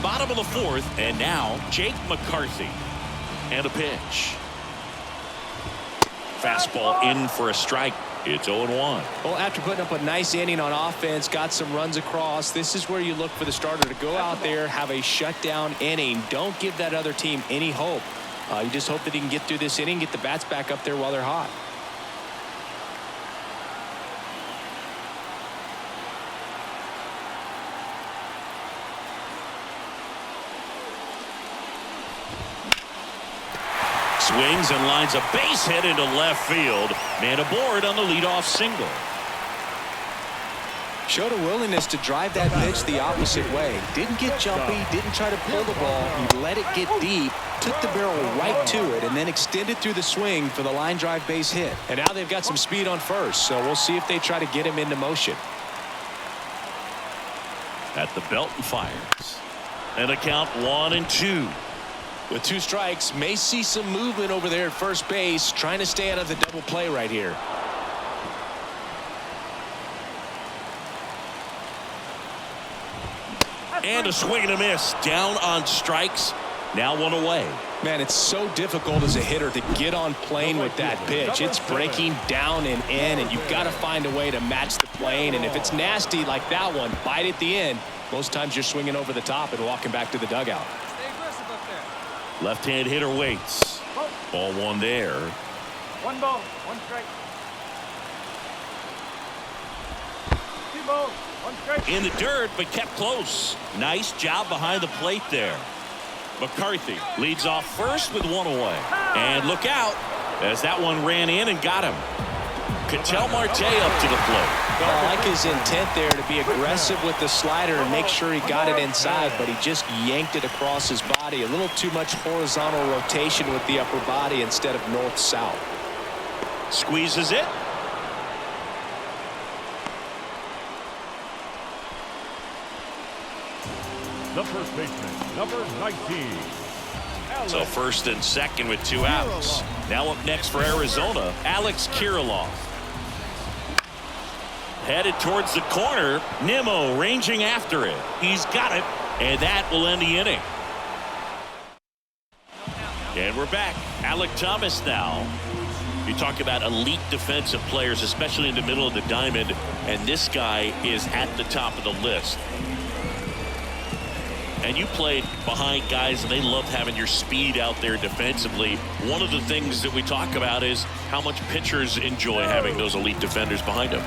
Bottom of the fourth, and now Jake McCarthy. And a pitch. Fastball in for a strike. It's 0-1. Well, after putting up a nice inning on offense, got some runs across, this is where you look for the starter to go out there, have a shutdown inning. Don't give that other team any hope. You just hope that he can get through this inning, get the bats back up there while they're hot. Swings and lines a base hit into left field. Man aboard on the leadoff single. Showed a willingness to drive that pitch the opposite way. Didn't get jumpy, didn't try to pull the ball. He let it get deep, took the barrel right to it, and then extended through the swing for the line drive base hit. And now they've got some speed on first, so we'll see if they try to get him into motion. At the belt and fires. And a count 1-2. With 2 strikes, may see some movement over there at first base, trying to stay out of the double play right here. And a swing and a miss. Down on strikes. Now 1 away. Man, it's so difficult as a hitter to get on plane with that pitch. It's breaking down and in, and you've got to find a way to match the plane. And if it's nasty like that one, bite at the end, most times you're swinging over the top and walking back to the dugout. Left-hand hitter waits. Ball 1 there. 1 ball, 1 strike. 2 balls, 1 strike. In the dirt, but kept close. Nice job behind the plate there. McCarthy leads off first with 1 away. And look out as that one ran in and got him. Ketel Marte up to the plate. Well, I like his intent there to be aggressive with the slider and make sure he got it inside, but he just yanked it across his body. A little too much horizontal rotation with the upper body instead of north-south. Squeezes it. The first baseman, number 19. So first and second with 2 outs. Now up next for Arizona, Alex Kirilloff. Headed towards the corner. Nimmo ranging after it. He's got it, and that will end the inning. And we're back. Alec Thomas now. You talk about elite defensive players, especially in the middle of the diamond, and this guy is at the top of the list. And you played behind guys, and they love having your speed out there defensively. One of the things that we talk about is how much pitchers enjoy having those elite defenders behind them.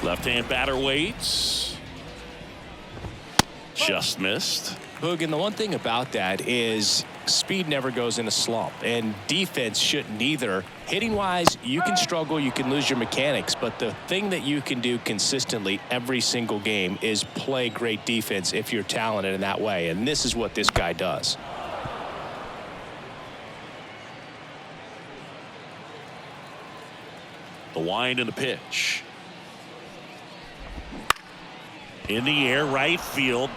Left-hand batter waits. Just missed. Hoog, and the one thing about that is speed never goes in a slump, and defense shouldn't either. Hitting-wise, you can struggle, you can lose your mechanics, but the thing that you can do consistently every single game is play great defense if you're talented in that way, and this is what this guy does. The wind and the pitch. In the air, right field.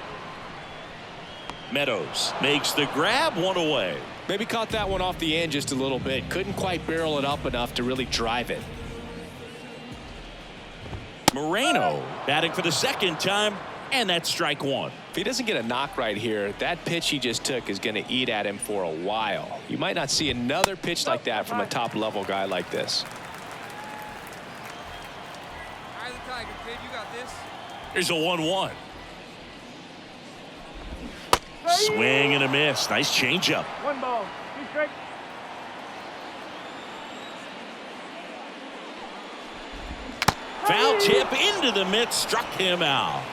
Meadows makes the grab, one away. Maybe caught that one off the end just a little bit. Couldn't quite barrel it up enough to really drive it. Moreno batting for the second time, and that's strike one. If he doesn't get a knock right here, that pitch he just took is going to eat at him for a while. You might not see another pitch like that from a top-level guy like this. Eye of the tiger, kid. You got this. Here's a 1-1. Swing and a miss. Nice changeup. 1 ball. 2 strikes. Foul tip into the mitt, struck him out.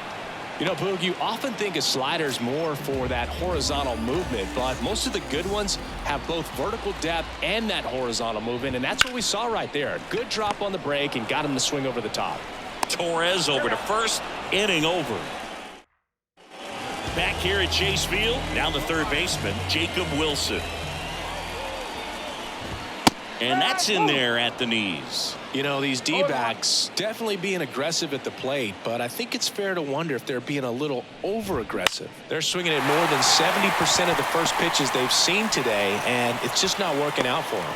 You know, Boog, you often think of sliders more for that horizontal movement, but most of the good ones have both vertical depth and that horizontal movement, and that's what we saw right there. Good drop on the break and got him to swing over the top. Torres over to first, inning over. Back here at Chase Field, down the third baseman, Jacob Wilson. And that's in there at the knees. You know, these D-backs definitely being aggressive at the plate, but I think it's fair to wonder if they're being a little over-aggressive. They're swinging at more than 70% of the first pitches they've seen today, and it's just not working out for them.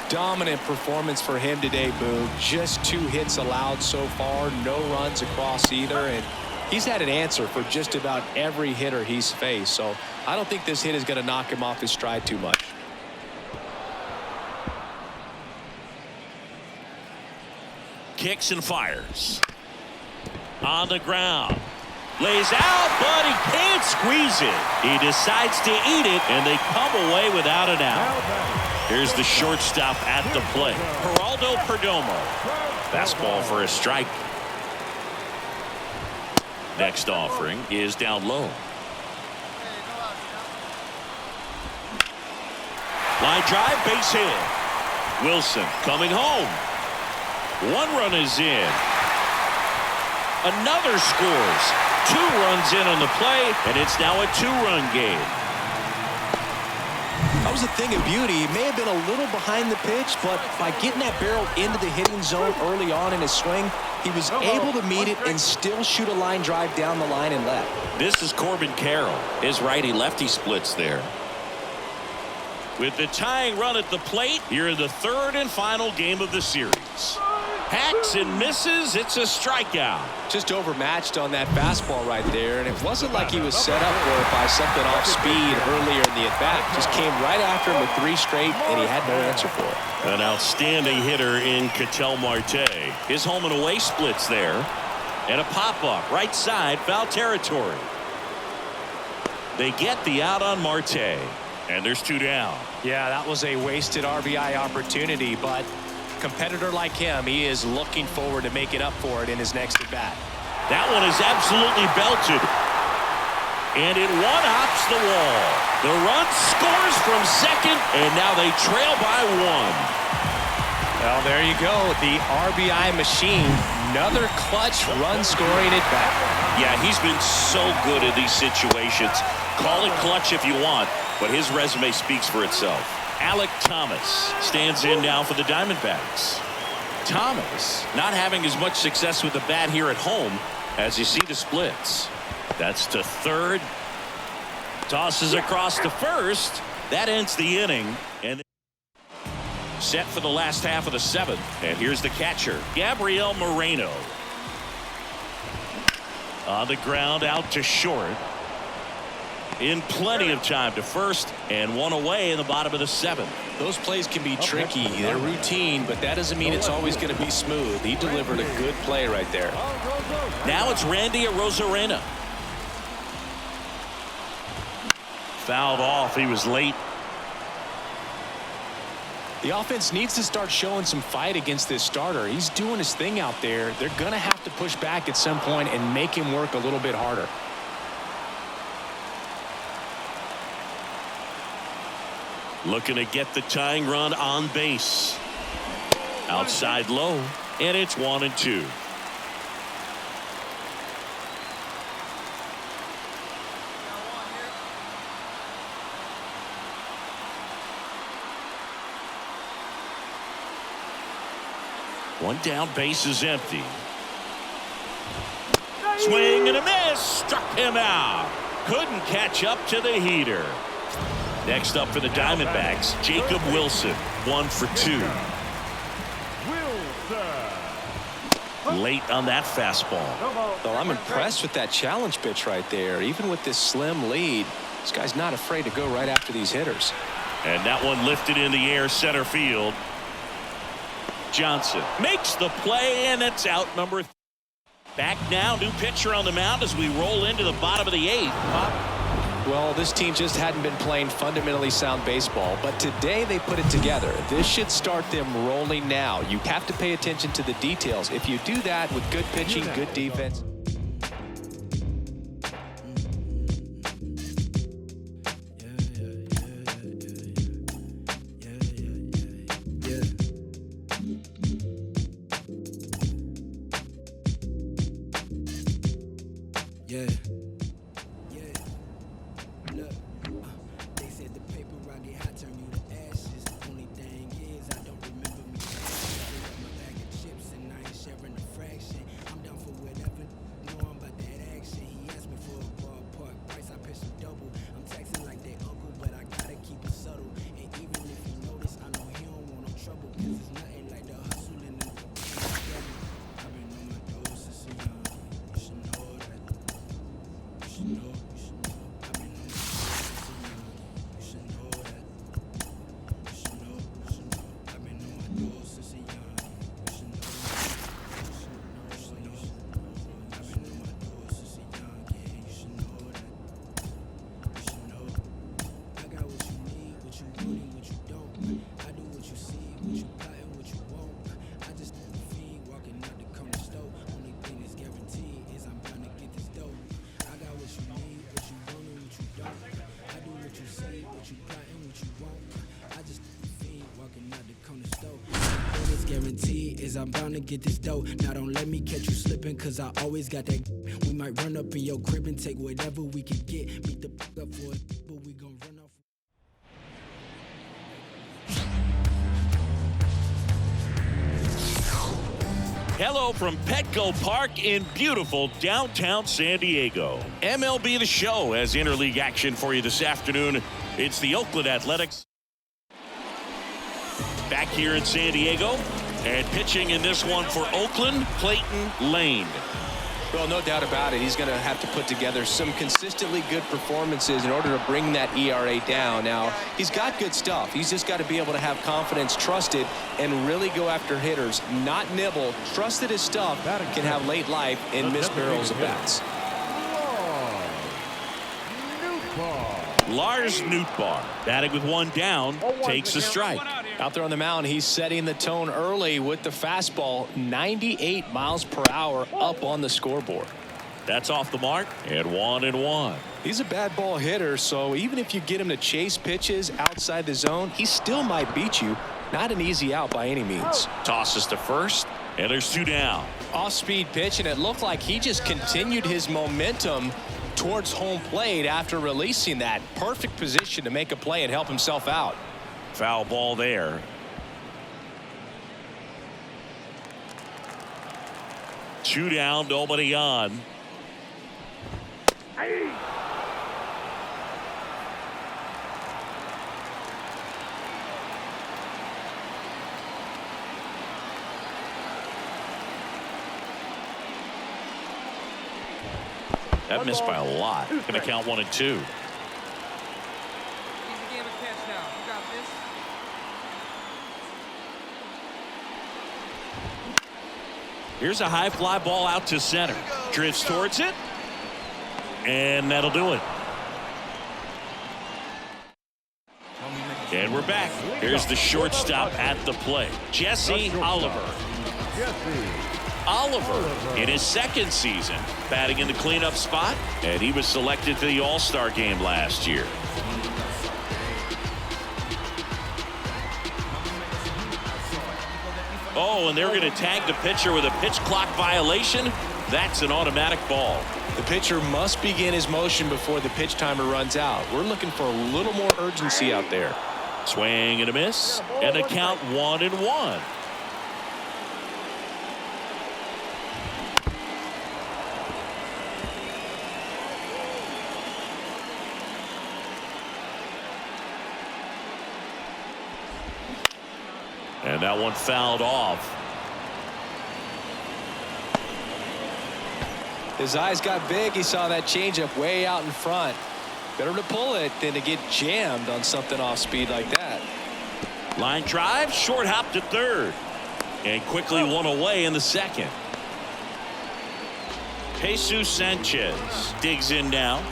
Dominant performance for him today, Boog. Just 2 hits allowed so far, no runs across either, and he's had an answer for just about every hitter he's faced, so I don't think this hit is going to knock him off his stride too much. Kicks and fires. On the ground. Lays out, but he can't squeeze it. He decides to eat it, and they come away without an out. Here's the shortstop at the plate. Geraldo Perdomo. Fastball for a strike. Next offering is down low. Line drive, base hit. Wilson coming home. 1 run is in. Another scores. 2 runs in on the play, and it's now a 2-run game. That was a thing of beauty. He may have been a little behind the pitch, but by getting that barrel into the hitting zone early on in his swing, he was able to meet it and still shoot a line drive down the line and left. This is Corbin Carroll. His righty-lefty splits there. With the tying run at the plate, here in the 3rd and final game of the series. Hacks and misses. It's a strikeout. Just overmatched on that fastball right there, and it wasn't like he was set up for it by something off speed earlier in the at-bat. Just came right after him with 3 straight, and he had no answer for it. An outstanding hitter in Ketel Marte. His home and away splits there. And a pop-up right side, foul territory. They get the out on Marte. And there's 2 down. Yeah, that was a wasted RBI opportunity, but competitor like him, he is looking forward to making up for it in his next at-bat. That one is absolutely belted. And it one-hops the wall. The run scores from second, and now they trail by 1. Well, there you go. The RBI machine. Another clutch run-scoring at-bat. Yeah, he's been so good in these situations. Call it clutch if you want, but his resume speaks for itself. Alek Thomas stands in now for the Diamondbacks. Thomas not having as much success with the bat here at home as you see the splits. That's to third. Tosses across to first. That ends the inning. And set for the last half of the 7th. And here's the catcher, Gabriel Moreno. On the ground, out to short. In plenty of time to first, and 1 away in the bottom of the 7th. Those plays can be tricky. They're routine, but that doesn't mean it's always going to be smooth. He delivered a good play right there. Now it's Randy Arozarena. Fouled off. He was late. The offense needs to start showing some fight against this starter. He's doing his thing out there. They're going to have to push back at some point and make him work a little bit harder. Looking to get the tying run on base. Outside low, and it's 1-2. One down, base is empty. Swing and a miss. Struck him out. Couldn't catch up to the heater. Next up for the Diamondbacks, Jacob Wilson, 1 for 2. Late on that fastball. Well, I'm impressed with that challenge pitch right there. Even with this slim lead, this guy's not afraid to go right after these hitters. And that one lifted in the air, center field. Johnson makes the play, and it's out, number 3. Back now, new pitcher on the mound as we roll into the bottom of the 8th. Well, this team just hadn't been playing fundamentally sound baseball, but today they put it together. This should start them rolling now. You have to pay attention to the details. If you do that with good pitching, good defense. I'm bound to get this dough. Now don't let me catch you slipping, cause I always got that. We might run up in your crib and take whatever we can get. Beat the up for it, but we gon' run off. Hello from Petco Park in beautiful downtown San Diego. MLB The Show has interleague action for you this afternoon. It's the Oakland Athletics. Back here in San Diego. And pitching in this one for Oakland, Clayton Lane. Well, no doubt about it. He's going to have to put together some consistently good performances in order to bring that ERA down. Now, he's got good stuff. He's just got to be able to have confidence, trust it, and really go after hitters, not nibble. Trust that his stuff can have late life and miss barrels of bats. Lars Nootbaar, batting with one down, takes a strike. Out there on the mound, he's setting the tone early with the fastball, 98 miles per hour up on the scoreboard. That's off the mark, and 1-1. He's a bad ball hitter, so even if you get him to chase pitches outside the zone, he still might beat you. Not an easy out by any means. Tosses to first, and there's 2 down. Off-speed pitch, and it looked like he just continued his momentum towards home plate after releasing that. Perfect position to make a play and help himself out. Foul ball there. 2 down, nobody on. That missed by a lot. Gonna count 1 and 2. Easy game of catch now. You got this. Here's a high fly ball out to center. Drifts towards it. And that'll do it. And we're back. Here's the shortstop at the plate, Jesse Oliver. Oliver in his second season batting in the cleanup spot, and he was selected for the All-Star game last year. Oh, and they're going to tag the pitcher with a pitch clock violation. That's an automatic ball. The pitcher must begin his motion before the pitch timer runs out. We're looking for a little more urgency out there. Swing and a miss, and a count 1-1. And that one fouled off. His eyes got big. He saw that changeup way out in front. Better to pull it than to get jammed on something off speed like that. Line drive, short hop to third. And quickly one away in the second. Jesus Sanchez digs in now.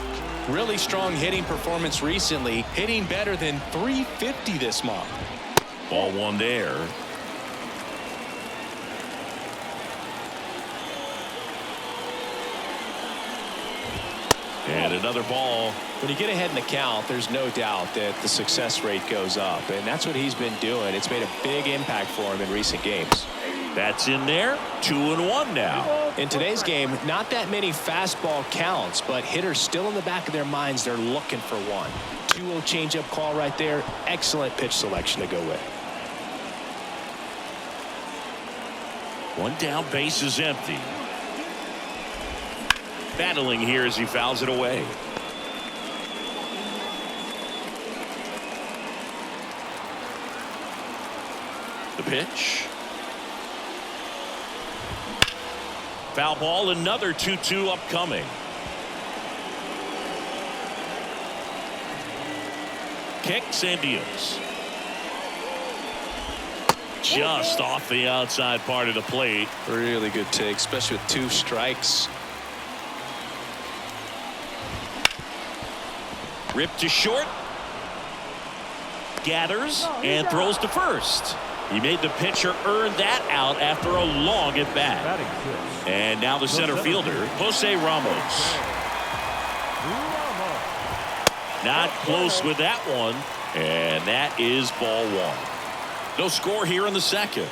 Really strong hitting performance recently. Hitting better than .350 this month. Ball one there. And another ball. When you get ahead in the count, there's no doubt that the success rate goes up, and that's what he's been doing. It's made a big impact for him in recent games. That's in there. 2-1 now. In today's game, not that many fastball counts, but hitters still in the back of their minds, they're looking for one. 2-0 changeup call right there. Excellent pitch selection to go with. One down, base is empty. Battling here as he fouls it away. The pitch. Foul ball, another 2-2 upcoming. Kicks and deals. Just off the outside part of the plate. Really good take, especially with 2 strikes. Ripped to short. Gathers and throws to first. He made the pitcher earn that out after a long at bat. And now the center fielder, Jose Ramos. Not close with that one. And that is ball one. No score here in the second.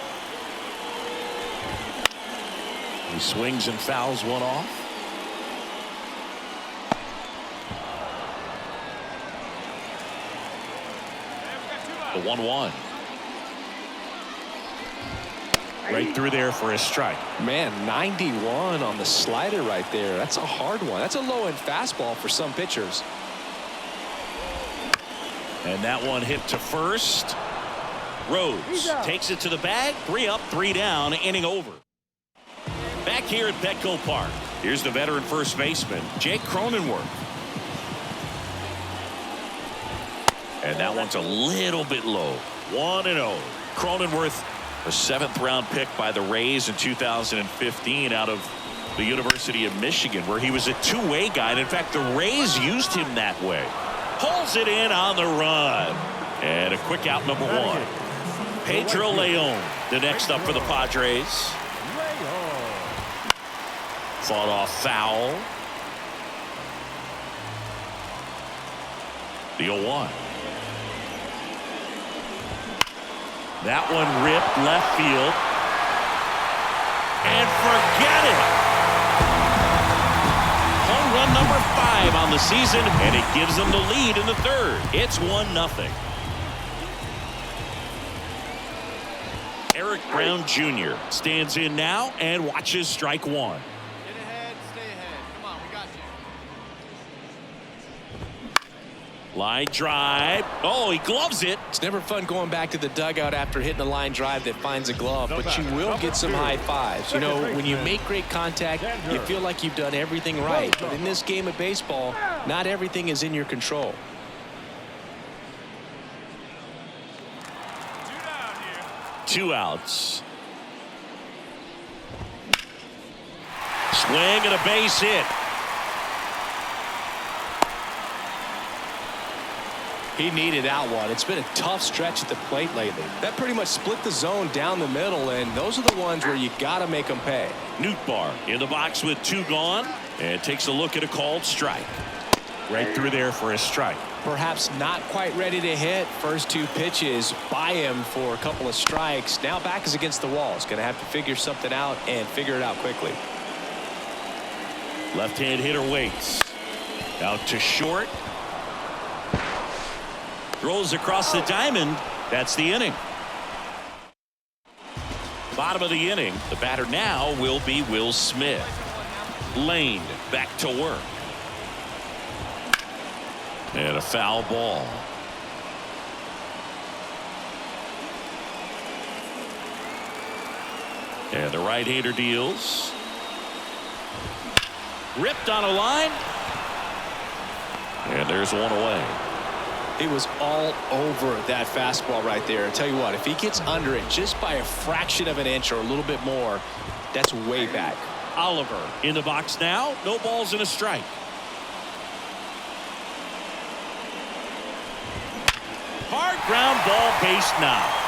He swings and fouls one off. The 1-1. Right through there for a strike. Man, 91 on the slider right there. That's a hard one. That's a low-end fastball for some pitchers. And that one hit to first. Rhodes takes it to the bag. 3 up, 3 down, inning over. Back here at Petco Park, here's the veteran first baseman, Jake Cronenworth. And that one's a little bit low. 1-0. Cronenworth, a 7th round pick by the Rays in 2015 out of the University of Michigan, where he was a two-way guy. And in fact, the Rays used him that way. Pulls it in on the run. And a quick out, number 1. Pedro Leon, the next up for the Padres. Fought off foul. The 0-1. That one ripped left field. And forget it. Home run number 5 on the season, and it gives them the lead in the third. It's 1-0. Eric Brown Jr. stands in now and watches strike 1. Get ahead, stay ahead. Come on, we got you. Line drive. Oh, he gloves it. It's never fun going back to the dugout after hitting a line drive that finds a glove, but you will get some high fives. You know, when you make great contact, you feel like you've done everything right. But in this game of baseball, not everything is in your control. 2 outs. Swing and a base hit. He needed that one. It's been a tough stretch at the plate lately. That pretty much split the zone down the middle, and those are the ones where you got to make them pay. Nootbaar in the box with 2 gone and takes a look at a called strike. Right through there for a strike. Perhaps not quite ready to hit. First 2 pitches by him for a couple of strikes. Now back is against the wall. He's going to have to figure something out and figure it out quickly. Left-hand hitter waits. Out to short. Throws across the diamond. That's the inning. Bottom of the inning. The batter now will be Will Smith. Lane back to work. And a foul ball. And the right-hander deals. Ripped on a line. And there's one away. He was all over that fastball right there. I tell you what, if he gets under it just by a fraction of an inch or a little bit more, that's way back. Oliver in the box now. No balls and a strike. Hard ground ball, base knock.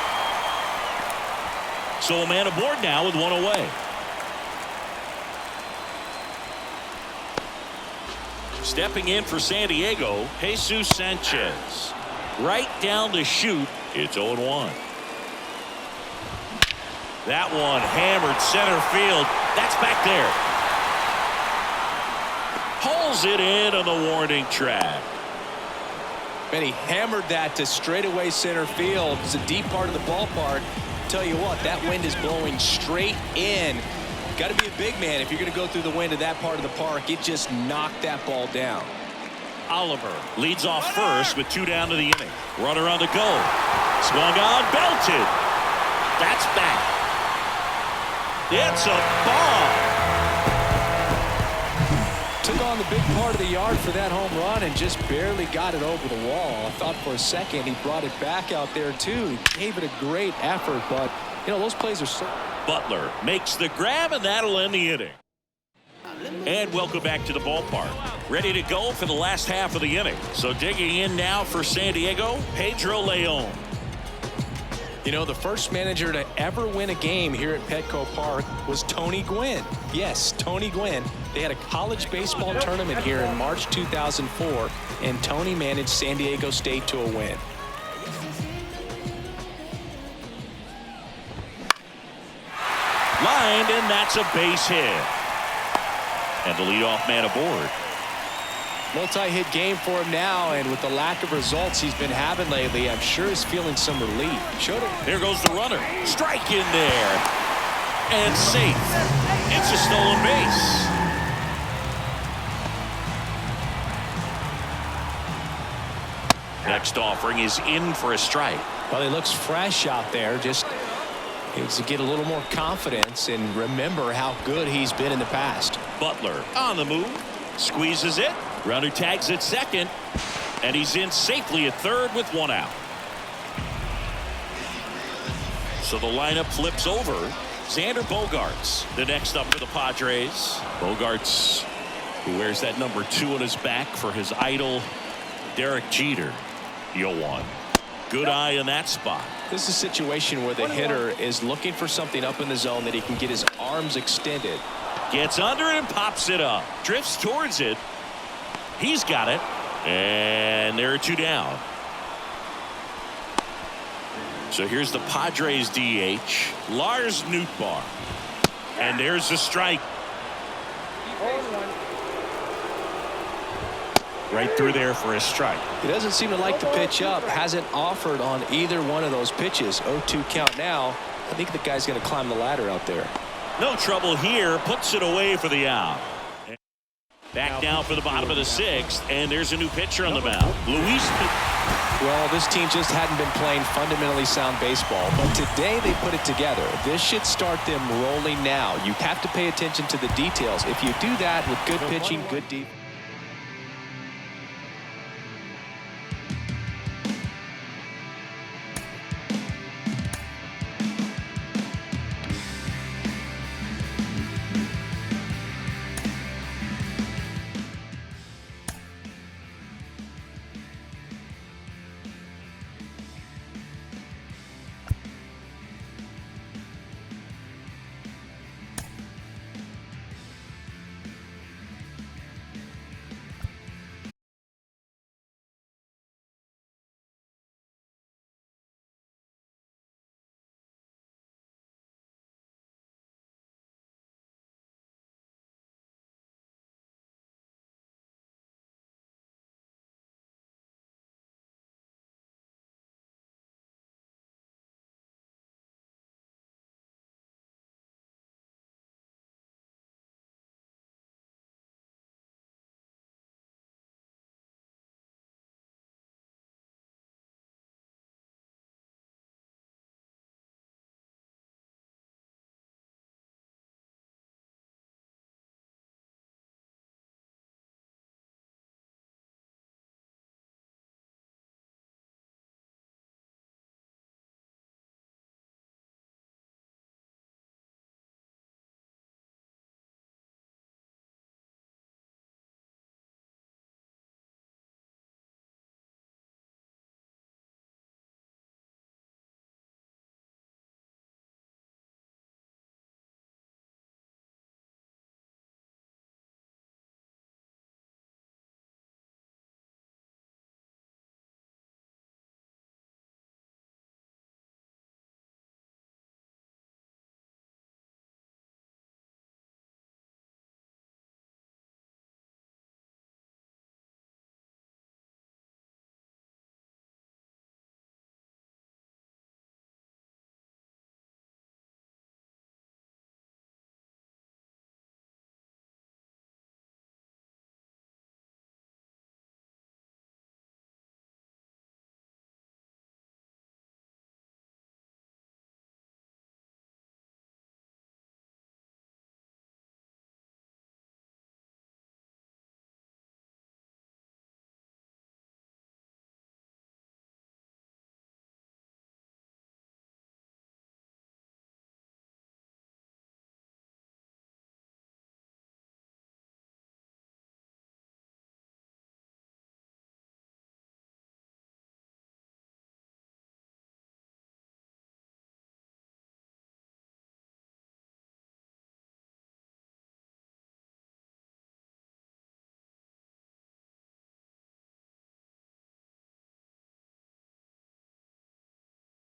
So a man aboard now with one away. Stepping in for San Diego, Jesus Sanchez. Right down the chute. It's 0-1. That one hammered center field. That's back there. Pulls it in on the warning track. And he hammered that to straightaway center field. It's a deep part of the ballpark. Tell you what, that wind is blowing straight in. Got to be a big man if you're going to go through the wind of that part of the park. It just knocked that ball down. Oliver leads off first with 2 down to the inning. Runner on the go. Swung on, belted. That's back. It's a ball. Took on the big part of the yard for that home run and just barely got it over the wall. I thought for a second he brought it back out there too. He gave it a great effort, but you know those plays are so. Butler makes the grab, and that'll end the inning. And welcome back to the ballpark. Ready to go for the last half of the inning. So digging in now for San Diego, Pedro Leon. You know, the first manager to ever win a game here at Petco Park was Tony Gwynn. Yes, Tony Gwynn. They had a college baseball tournament here in March 2004, and Tony managed San Diego State to a win. Lined, and that's a base hit. And the leadoff man aboard. Multi-hit game for him now, and with the lack of results he's been having lately, I'm sure he's feeling some relief. Showed it. There goes the runner. Strike in there. And safe. It's a stolen base. Next offering is in for a strike. Well, he looks fresh out there. Just needs to get a little more confidence and remember how good he's been in the past. Butler on the move. Squeezes it. Runner tags at second. And he's in safely at third with 1 out. So the lineup flips over. Xander Bogaerts, the next up for the Padres. Bogaerts, who wears that number 2 on his back for his idol, Derek Jeter. Yoan. Good eye in that spot. This is a situation where the hitter is looking for something up in the zone that he can get his arms extended. Gets under it and pops it up. Drifts towards it. He's got it. And there are 2 down. So here's the Padres DH, Lars Nootbaar. And there's the strike. Right through there for a strike. He doesn't seem to like the pitch up. Hasn't offered on either one of those pitches. 0-2 count now. I think the guy's going to climb the ladder out there. No trouble here. Puts it away for the out. Back down for the bottom of the 6th. And there's a new pitcher on the mound. Luis. Well, this team just hadn't been playing fundamentally sound baseball, but today they put it together. This should start them rolling now. You have to pay attention to the details. If you do that with good pitching, good defense.